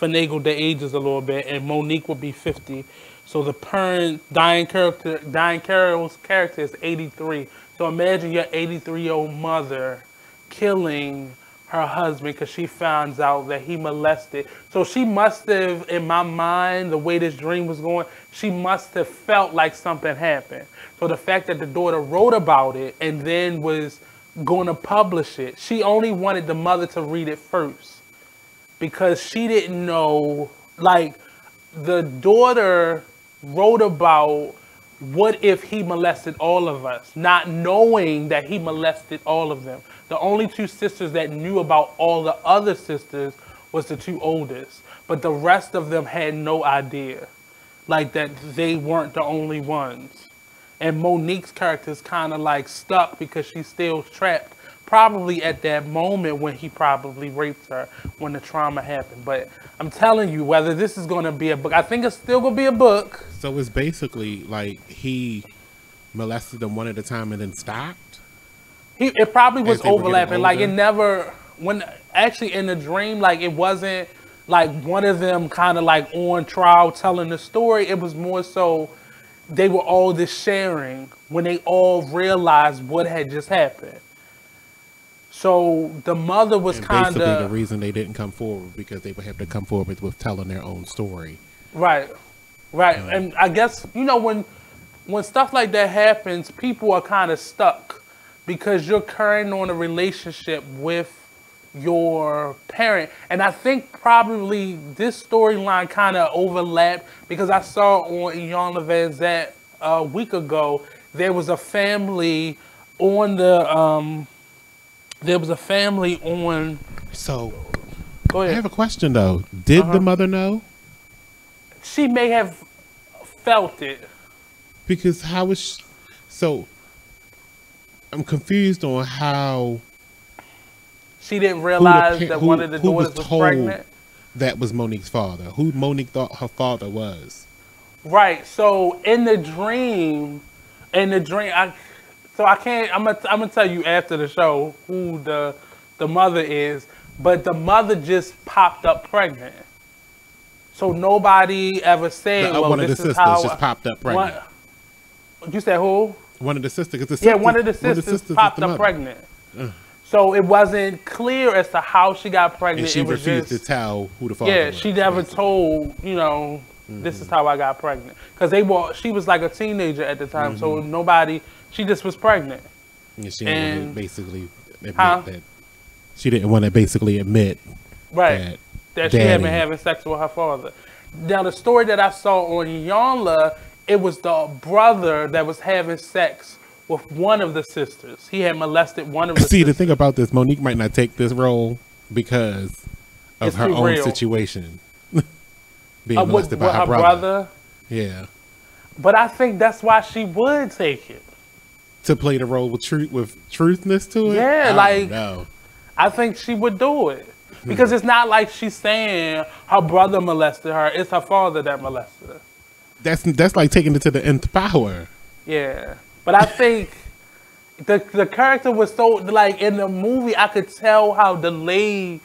finagled the ages a little bit, and Monique would be 50. So the parent, Diane Carroll's character is 83. So imagine your 83-year-old mother killing her husband because she finds out that he molested. So she must have, in my mind, the way this dream was going, she must have felt like something happened. So the fact that the daughter wrote about it and then was going to publish it, she only wanted the mother to read it first because she didn't know, like, the daughter wrote about what if he molested all of us, not knowing that he molested all of them. The only 2 sisters that knew about all the other sisters was the 2 oldest, but the rest of them had no idea, like that they weren't the only ones. And Monique's character is kind of like stuck because she's still trapped, probably at that moment when he probably raped her, when the trauma happened. But I'm telling you, whether this is going to be a book, I think it's still going to be a book. So it's basically like he molested them one at a time and then stopped? It probably was overlapping. Like, it never, when actually in the dream, like, it wasn't like one of them kind of like on trial telling the story. It was more so they were all just sharing when they all realized what had just happened. So the mother was kind of basically the reason they didn't come forward, because they would have to come forward with telling their own story. Right. And I guess, you know, when stuff like that happens, people are kind of stuck because you're carrying on a relationship with your parent. And I think probably this storyline kind of overlapped because I saw on Iyanla Vanzant a week ago, there was a family on the, So, go ahead. I have a question though. Did the mother know? She may have felt it. Because how was so I'm confused on how she didn't realize that one of the daughters was pregnant. That was Monique's father. Who Monique thought her father was. Right. So in the dream, I'm gonna tell you after the show who the mother is, but the mother just popped up pregnant. So nobody ever said, one of the sisters just popped up pregnant. You said who? One of the sisters. One of the sisters popped up pregnant. So it wasn't clear as to how she got pregnant. And she refused to tell who the father was. Yeah, she never told, this is how I got pregnant. Because she was like a teenager at the time, so she just was pregnant. Yeah, she didn't want to basically admit that. She didn't want to basically admit that she had been having sex with her father. Now, the story that I saw on Iyanla, it was the brother that was having sex with one of the sisters. He had molested one of the sisters. See, the thing about this, Monique might not take this role because of her own situation. Being molested by her brother. Yeah. But I think that's why she would take it. To play the role with truthness to it? Yeah, I think she would do it. Because it's not like she's saying her brother molested her. It's her father that molested her. That's like taking it to the nth power. Yeah. But I think the character was so, like, in the movie, I could tell how delayed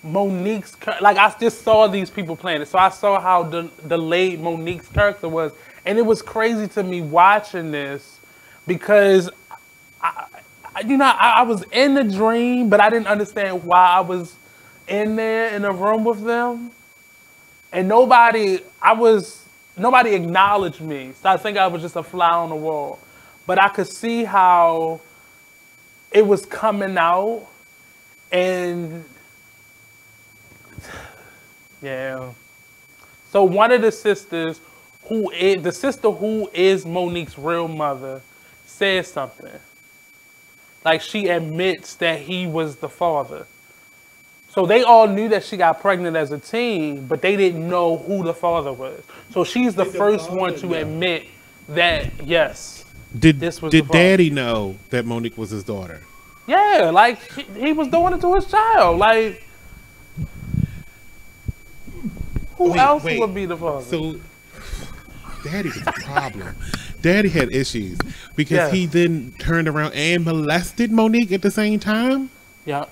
Monique's, like, I just saw these people playing it. So I saw how delayed Monique's character was. And it was crazy to me watching this because, I was in the dream, but I didn't understand why I was in there in a room with them. And nobody acknowledged me. So I think I was just a fly on the wall. But I could see how it was coming out. And yeah. So one of the sisters, who is Monique's real mother, says something. Like, she admits that he was the father. So they all knew that she got pregnant as a teen, but they didn't know who the father was. So she's the first one to admit that, yes, this was the father. Did Daddy know that Monique was his daughter? Yeah, like, he was doing it to his child. Like, who else would be the father? So Daddy was a problem. Daddy had issues because he then turned around and molested Monique at the same time. Yeah.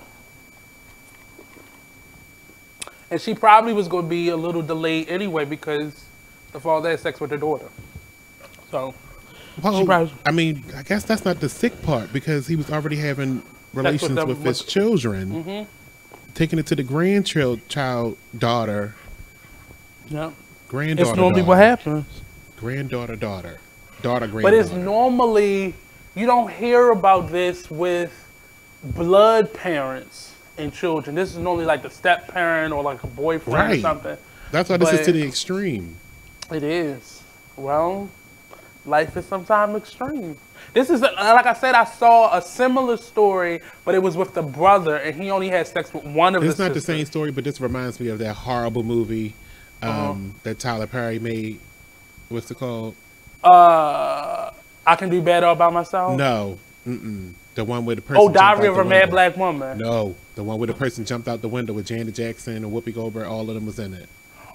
And she probably was going to be a little delayed anyway because the father had sex with her daughter. So, I mean, I guess that's not the sick part because he was already having relations with his children, taking it to the grandchild daughter. Yeah. Granddaughter. It's normally what happens. Granddaughter, granddaughter. But it's normally, you don't hear about this with blood parents and children. This is normally like the step parent or like a boyfriend or something. That's why this is to the extreme. It is. Well, life is sometimes extreme. This is, like I said, I saw a similar story, but it was with the brother, and he only had sex with one of the sisters. It's not the same story, but this reminds me of that horrible movie that Tyler Perry made. What's it called? I Can Do Better All By Myself? No. The one where the person Diary of a Mad Black Woman. No. The one where the person jumped out the window with Janet Jackson and Whoopi Goldberg. All of them was in it.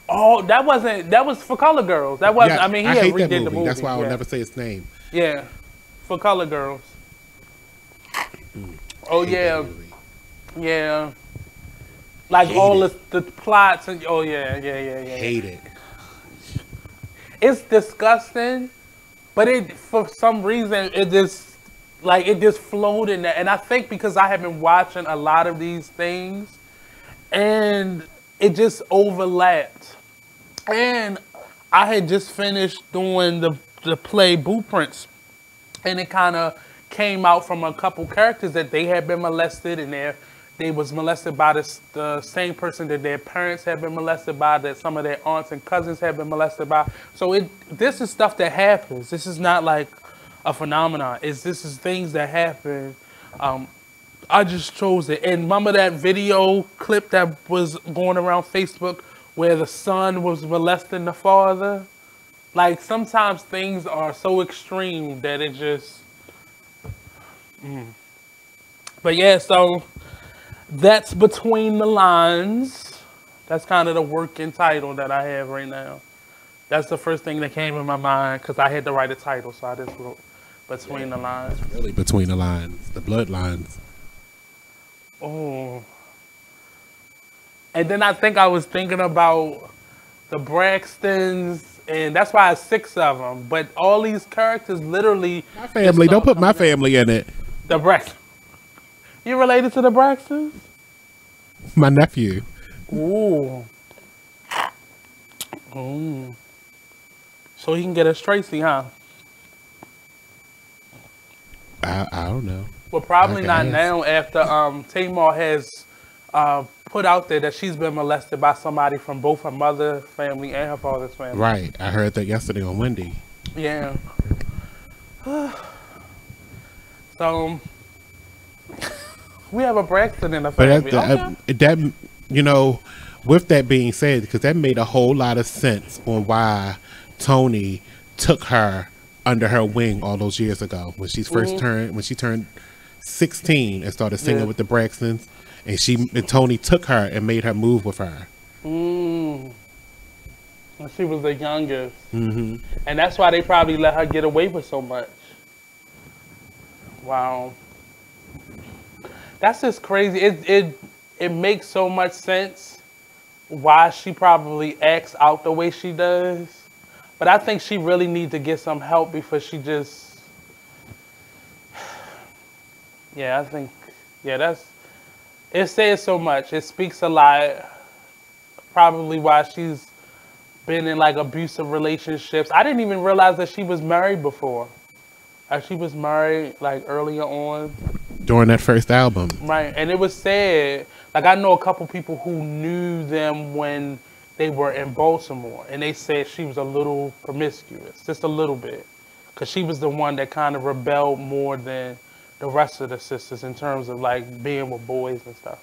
Oh, that was For Color Girls. That wasn't, I mean, he had redid the movie. That's why I would never say its name. Yeah. For Color Girls. Oh, yeah. Yeah. Like all the plots and, yeah. Hate it. It's disgusting, but for some reason it just flowed in there. And I think because I have been watching a lot of these things, and it just overlapped. And I had just finished doing the play Blueprints, and it kind of came out from a couple characters that they had been molested, and they was molested by the same person that their parents had been molested by, that some of their aunts and cousins had been molested by. So this is stuff that happens. This is not like a phenomenon. This is things that happen. I just chose it. And remember that video clip that was going around Facebook where the son was molesting the father? Like, sometimes things are so extreme that it just... But yeah, so that's Between the Lines. That's kind of the working title that I have right now. That's the first thing that came in my mind because I had to write a title, so I just wrote Between the Lines. It's really between the lines, the bloodlines. Oh. And then I think I was thinking about the Braxtons, and that's why it's 6 of them. But all these characters literally... My family, don't put my family in it. The Braxtons. You related to the Braxtons? My nephew. Ooh. Ooh. So he can get us Tracy, huh? I don't know. Well, probably not now after Tamar has put out there that she's been molested by somebody from both her mother's family and her father's family. Right. I heard that yesterday on Wendy. Yeah. So, we have a Braxton in the family. But that, you know, with that being said, because that made a whole lot of sense on why Tony took her under her wing all those years ago when she first turned 16 and started singing with the Braxtons, and Tony took her and made her move with her. And she was the youngest, and that's why they probably let her get away with so much. Wow, that's just crazy. It makes so much sense why she probably acts out the way she does. But I think she really needs to get some help before she just... Yeah, I think... Yeah, it says so much. It speaks a lot. Probably why she's been in, like, abusive relationships. I didn't even realize that she was married before. She was married, like, earlier on. During that first album. Right, and it was sad. Like, I know a couple people who knew them when they were in Baltimore, and they said she was a little promiscuous, just a little bit, because she was the one that kind of rebelled more than the rest of the sisters in terms of like being with boys and stuff.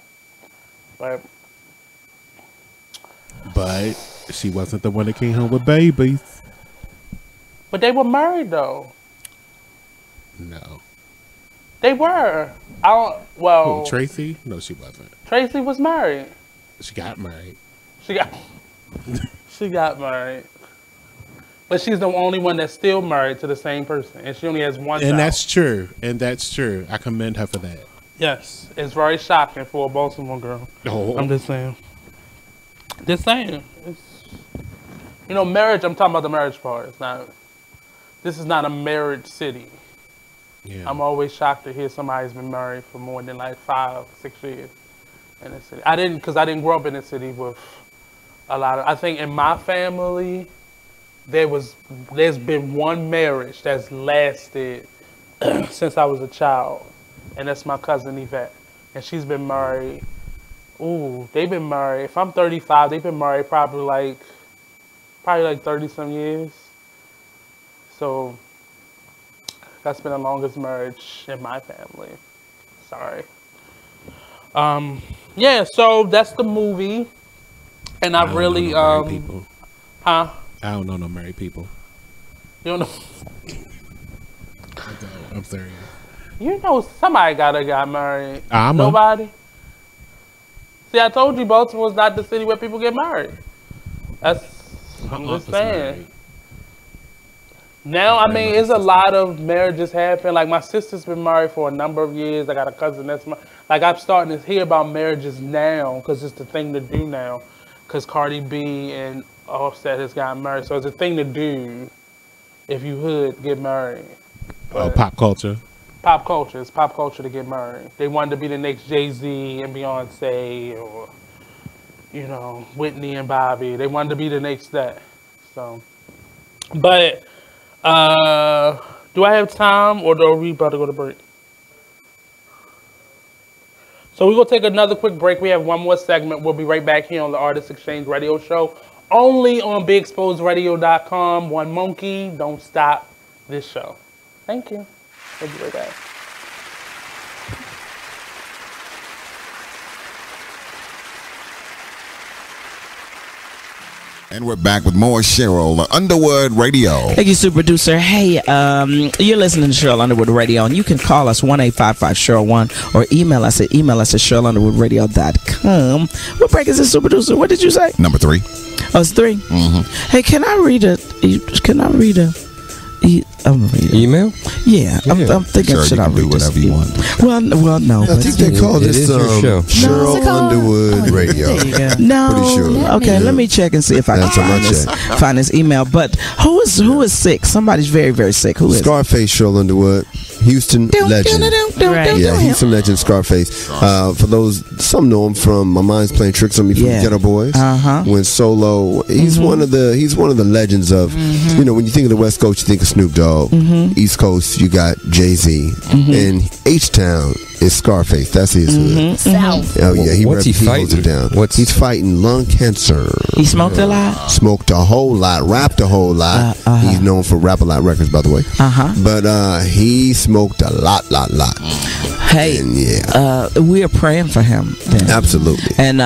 But she wasn't the one that came home with babies. But they were married though. No. They were. Well. Who, Tracy? No, she wasn't. Tracy was married. She got married. She got married. But she's the only one that's still married to the same person. And she only has one child. And that's true. And that's true. I commend her for that. Yes. It's very shocking for a Baltimore girl. Oh. I'm just saying. Just saying. You know, marriage, I'm talking about the marriage part. This is not a marriage city. Yeah. I'm always shocked to hear somebody's been married for more than like 5-6 years in the city. I didn't grow up in the city with a lot of, I think in my family, there's been one marriage that's lasted since I was a child, and that's my cousin Yvette, and she's been married. They've been married. If I'm 35, they've been married probably like 30-some years. So that's been the longest marriage in my family. Sorry. Yeah. So that's the movie, and I really people. Huh? I don't know no married people. You don't know? I'm serious. You know somebody got married. I'm Nobody? See, I told you Baltimore's not the city where people get married. I'm just saying. Now, I mean, there's a lot of marriages happen. Like, my sister's been married for a number of years. I got a cousin that's like, I'm starting to hear about marriages now because it's the thing to do now. Because Cardi B and Offset has gotten married. So it's a thing to do if you would get married. Pop culture. Pop culture. It's pop culture to get married. They wanted to be the next Jay-Z and Beyonce or, you know, Whitney and Bobby. They wanted to be the next that. So, but Do I have time, or are we about to go to break? So we're going to take another quick break. We have one more segment. We'll be right back here on the Artist Exchange Radio Show, only on BigExposedRadio.com. One monkey, don't stop this show. Thank you. We'll be right back. And we're back with more Cheryl Underwood Radio. Thank you, super producer. Hey, you're listening to Cheryl Underwood Radio, and you can call us 1-855-Cheryl1 or email us at CherylUnderwoodRadio.com. What break is this, super producer? What did you say? Number 3. Oh, it's 3? Mm-hmm. Hey, can I read a email? Yeah, I'm thinking, should I do whatever you want? Well, no. I think they call this Cheryl Underwood Radio. No, pretty sure. Okay, let me check and see if I can find this email. But who is sick? Somebody's very, very sick. Who is? Scarface, Cheryl Underwood, Houston legend. Yeah, Houston legend, Scarface. For those, some know him from My Mind's Playing Tricks on Me from Ghetto Boys. When Solo, he's one of the legends of. You know, when you think of the West Coast, you think of Snoop Dogg. East Coast, you got Jay-Z, and H-Town is Scarface. That's his hood. South. Oh yeah, What's he holds it down. He's fighting lung cancer. He smoked a lot. Smoked a whole lot. Rapped a whole lot. He's known for Rap a Lot Records, by the way. But he smoked a lot. Hey, and we are praying for him. Then. Absolutely. And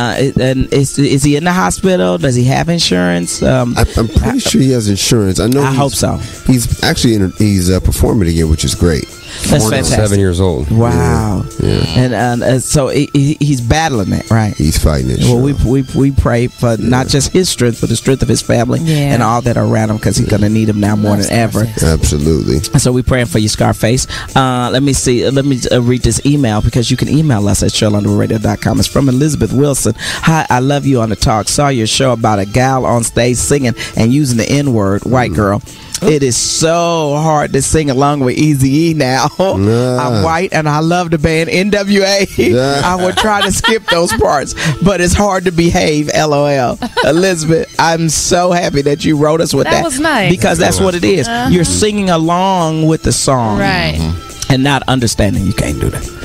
is he in the hospital? Does he have insurance? I'm pretty sure he has insurance. I hope so. He's actually he's performing again, which is great. That's fantastic. 7 years old. Wow. Yeah. And so he's battling it, right? He's fighting it. Well, we pray for not just his strength, but the strength of his family and all that are around him, because he's going to need him now more than ever. Absolutely. And so we're praying for you, Scarface. Let me read this email, because you can email us at SherylUnderwoodRadio.com. It's from Elizabeth Wilson. Hi, I love you on the talk. Saw your show about a gal on stage singing and using the N-word, white girl. It is so hard to sing along with Eazy-E now. I'm white and I love the band NWA. I would try to skip those parts, but it's hard to behave. LOL. Elizabeth, I'm so happy that you wrote us with that. That was nice. Because that's what it is. You're singing along with the song. Right. And not understanding. You can't do that.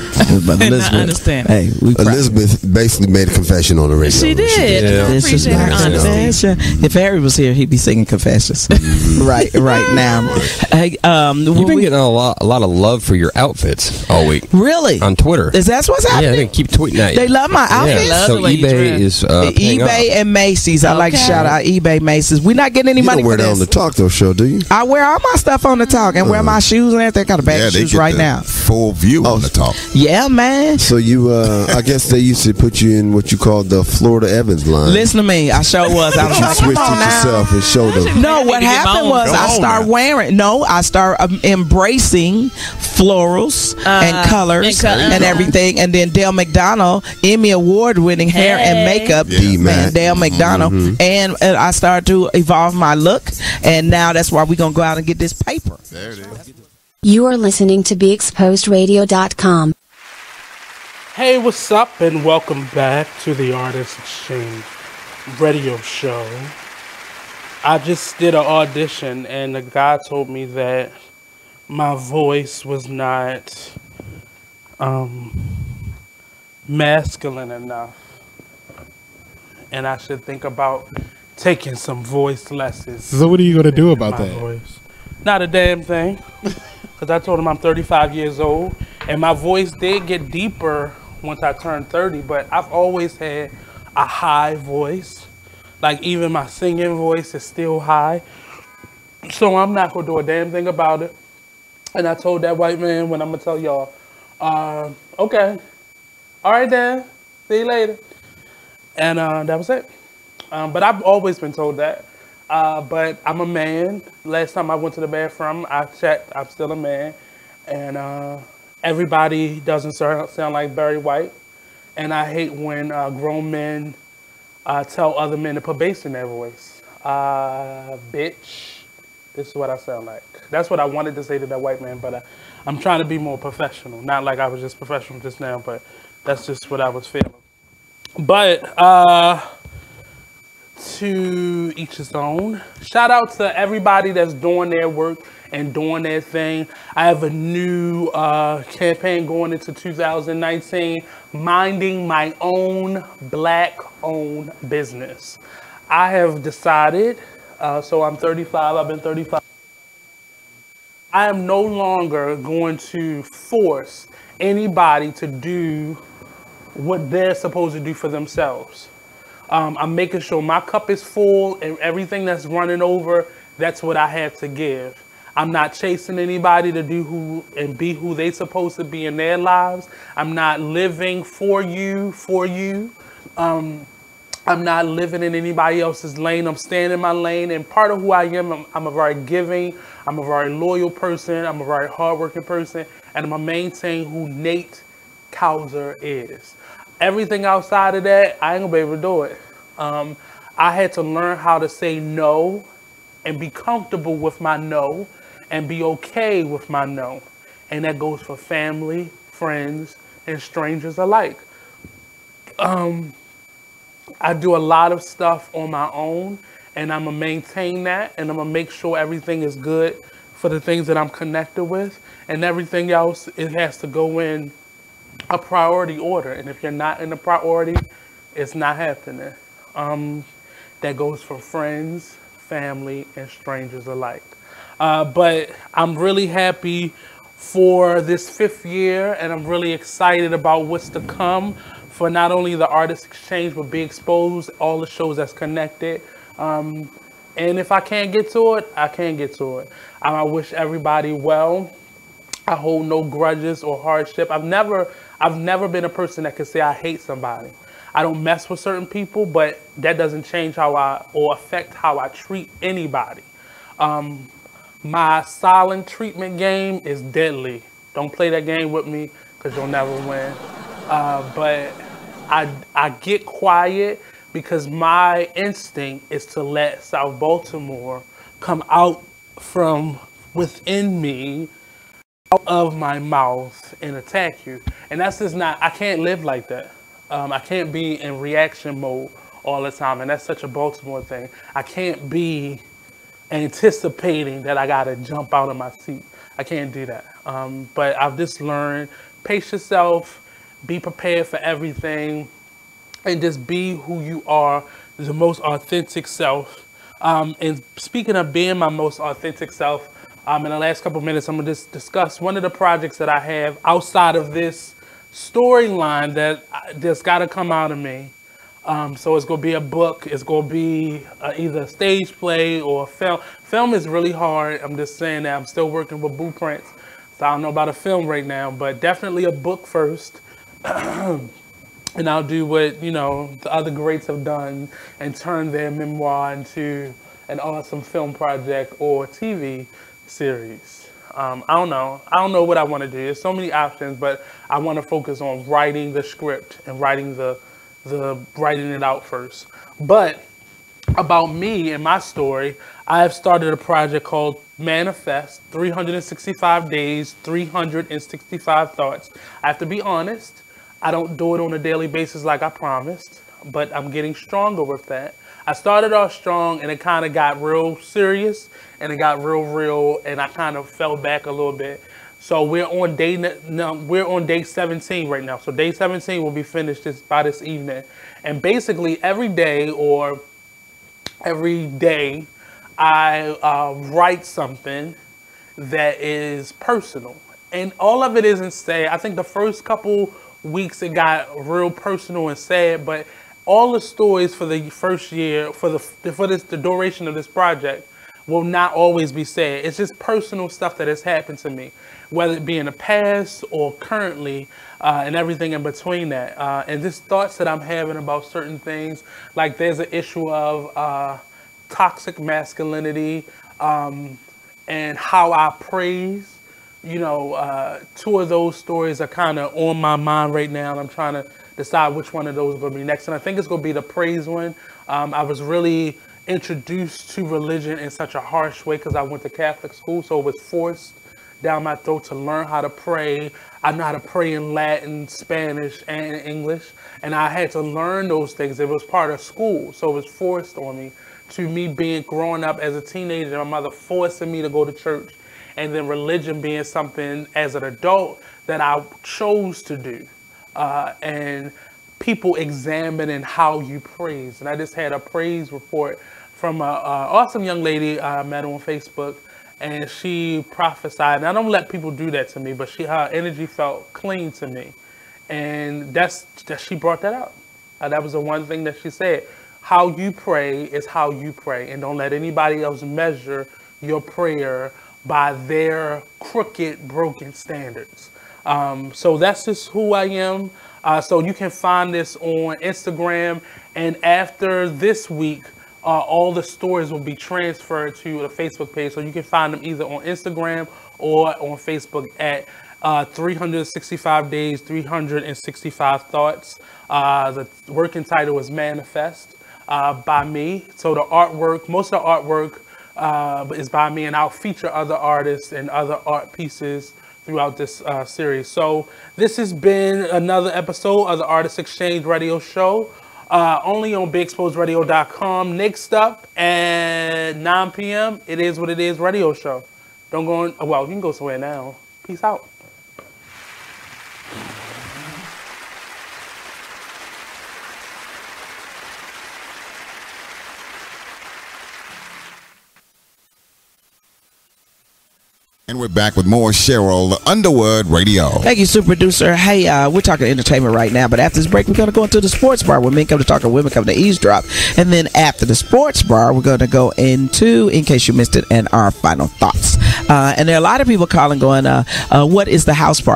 But Elizabeth, hey, Elizabeth basically made a confession on the radio. She did. Yeah. This is my confession. If Harry was here, he'd be singing confessions right now. Hey, you've been getting a lot of love for your outfits all week. Really? On Twitter. Is that what's happening? Yeah, they keep tweeting at you. They love my outfits. Yeah. So eBay is eBay and Macy's. I like to shout out eBay, Macy's. We're not getting any money for wear this. that on the talk though, show, do you? I wear all my stuff on the talk and wear my shoes and everything. Got a bag of shoes right now. Full view on the talk. Yeah, man. So you, I guess they used to put you in what you call the Florida Evans line. Listen to me. I sure was. I was you like, switched it yourself and showed them. No, what happened was I started embracing florals and colors and everything. And then Dale McDonald, Emmy Award winning hair and makeup man, Dale McDonald. And I started to evolve my look. And now that's why we're going to go out and get this paper. There it is. You are listening to BeExposedRadio.com. Hey, what's up, and welcome back to the Artist Exchange Radio Show. I just did an audition, and the guy told me that my voice was not masculine enough, and I should think about taking some voice lessons. So what are you going to do about that? Voice. Not a damn thing. Because I told him I'm 35 years old, and my voice did get deeper once I turned 30, but I've always had a high voice. Like, even my singing voice is still high. So I'm not going to do a damn thing about it. And I told that white man when I'm going to tell y'all, okay, all right then, see you later. And that was it. But I've always been told that. But I'm a man. Last time I went to the bathroom, I checked. I'm still a man. And everybody doesn't sound like Barry White. And I hate when grown men tell other men to put bass in their voice. Bitch, this is what I sound like. That's what I wanted to say to that white man, but I'm trying to be more professional. Not like I was just professional just now, but that's just what I was feeling. But to each his own. Shout out to everybody that's doing their work and doing their thing. I have a new campaign going into 2019, minding my own Black-owned business. I have decided, so I'm 35, I've been 35. I am no longer going to force anybody to do what they're supposed to do for themselves. I'm making sure my cup is full and everything that's running over, that's what I have to give. I'm not chasing anybody to do who and be who they supposed to be in their lives. I'm not living for you. I'm not living in anybody else's lane. I'm staying in my lane. And part of who I am, I'm a very giving, I'm a very loyal person, I'm a very hardworking person, and I'm going to maintain who Nate Kauser is. Everything outside of that, I ain't gonna be able to do it. I had to learn how to say no and be comfortable with my no and be okay with my no. And that goes for family, friends, and strangers alike. I do a lot of stuff on my own, and I'm gonna maintain that, and I'm gonna make sure everything is good for the things that I'm connected with, and everything else, it has to go in a priority order. And if you're not in the priority, it's not happening. That goes for friends, family, and strangers alike. But I'm really happy for this 5th year, and I'm really excited about what's to come for not only the Artist Exchange, but Be Exposed, all the shows that's connected. And if I can't get to it, I can't get to it. I wish everybody well. I hold no grudges or hardship. I've never been a person that could say I hate somebody. I don't mess with certain people, but that doesn't change or affect how I treat anybody. My silent treatment game is deadly. Don't play that game with me because you'll never win. But I get quiet because my instinct is to let South Baltimore come out from within me, out of my mouth, and attack you. And that's just not, I can't live like that. I can't be in reaction mode all the time. And that's such a Baltimore thing. I can't be anticipating that I gotta jump out of my seat. I can't do that. But I've just learned, pace yourself, be prepared for everything, and just be who you are, the most authentic self. And speaking of being my most authentic self, in the last couple minutes, I'm gonna just discuss one of the projects that I have outside of this storyline that's gotta come out of me. So it's gonna be a book, it's gonna be either a stage play or a film. Film is really hard, I'm just saying that. I'm still working with blueprints, so I don't know about a film right now, but definitely a book first. And I'll do what, the other greats have done and turn their memoir into an awesome film project or TV series. I don't know what I want to do. There's so many options, but I want to focus on writing the script and writing writing it out first. But about me and my story, I have started a project called Manifest, 365 Days, 365 Thoughts. I have to be honest, I don't do it on a daily basis like I promised, but I'm getting stronger with that. I started off strong and it kind of got real serious and it got real, and I kind of fell back a little bit. So we're on day 17 right now. So day 17 will be finished by this evening. And basically every day I write something that is personal. And all of it isn't sad. I think the first couple weeks it got real personal and sad, but all the stories for the first year, for the duration of this project, will not always be sad. It's just personal stuff that has happened to me, whether it be in the past or currently, and everything in between that. And just thoughts that I'm having about certain things. Like there's an issue of toxic masculinity, and how I praise. Two of those stories are kind of on my mind right now, and I'm trying to decide which one of those is going to be next. And I think it's going to be the praise one. I was really introduced to religion in such a harsh way because I went to Catholic school, so it was forced down my throat to learn how to pray. I know how to pray in Latin, Spanish, and English, and I had to learn those things. It was part of school, so it was forced on me. To me being growing up as a teenager, my mother forcing me to go to church, and then religion being something as an adult that I chose to do. And people examining how you praise. And I just had a praise report from an awesome young lady I met on Facebook, and she prophesied. And I don't let people do that to me, but her energy felt clean to me. And she brought that up. That was the one thing that she said. How you pray is how you pray, and don't let anybody else measure your prayer by their crooked, broken standards. So that's just who I am. So you can find this on Instagram, and after this week, all the stories will be transferred to the Facebook page. So you can find them either on Instagram or on Facebook at 365 Days, 365 Thoughts. The working title is Manifest by me. So the artwork, most of the artwork is by me, and I'll feature other artists and other art pieces throughout this series. So this has been another episode of the Artist Exchange Radio Show, only on BigExposedRadio.com. Next up at 9 p.m., It Is What It Is Radio Show. Don't go on, well, you can go somewhere now. Peace out. And we're back with more Cheryl Underwood Radio. Thank you, super producer. Hey, we're talking entertainment right now, but after this break, we're going to go into the sports bar where men come to talk and women come to eavesdrop. And then after the sports bar, we're going to go into, in case you missed it, and our final thoughts. And there are a lot of people calling going, what is the house party?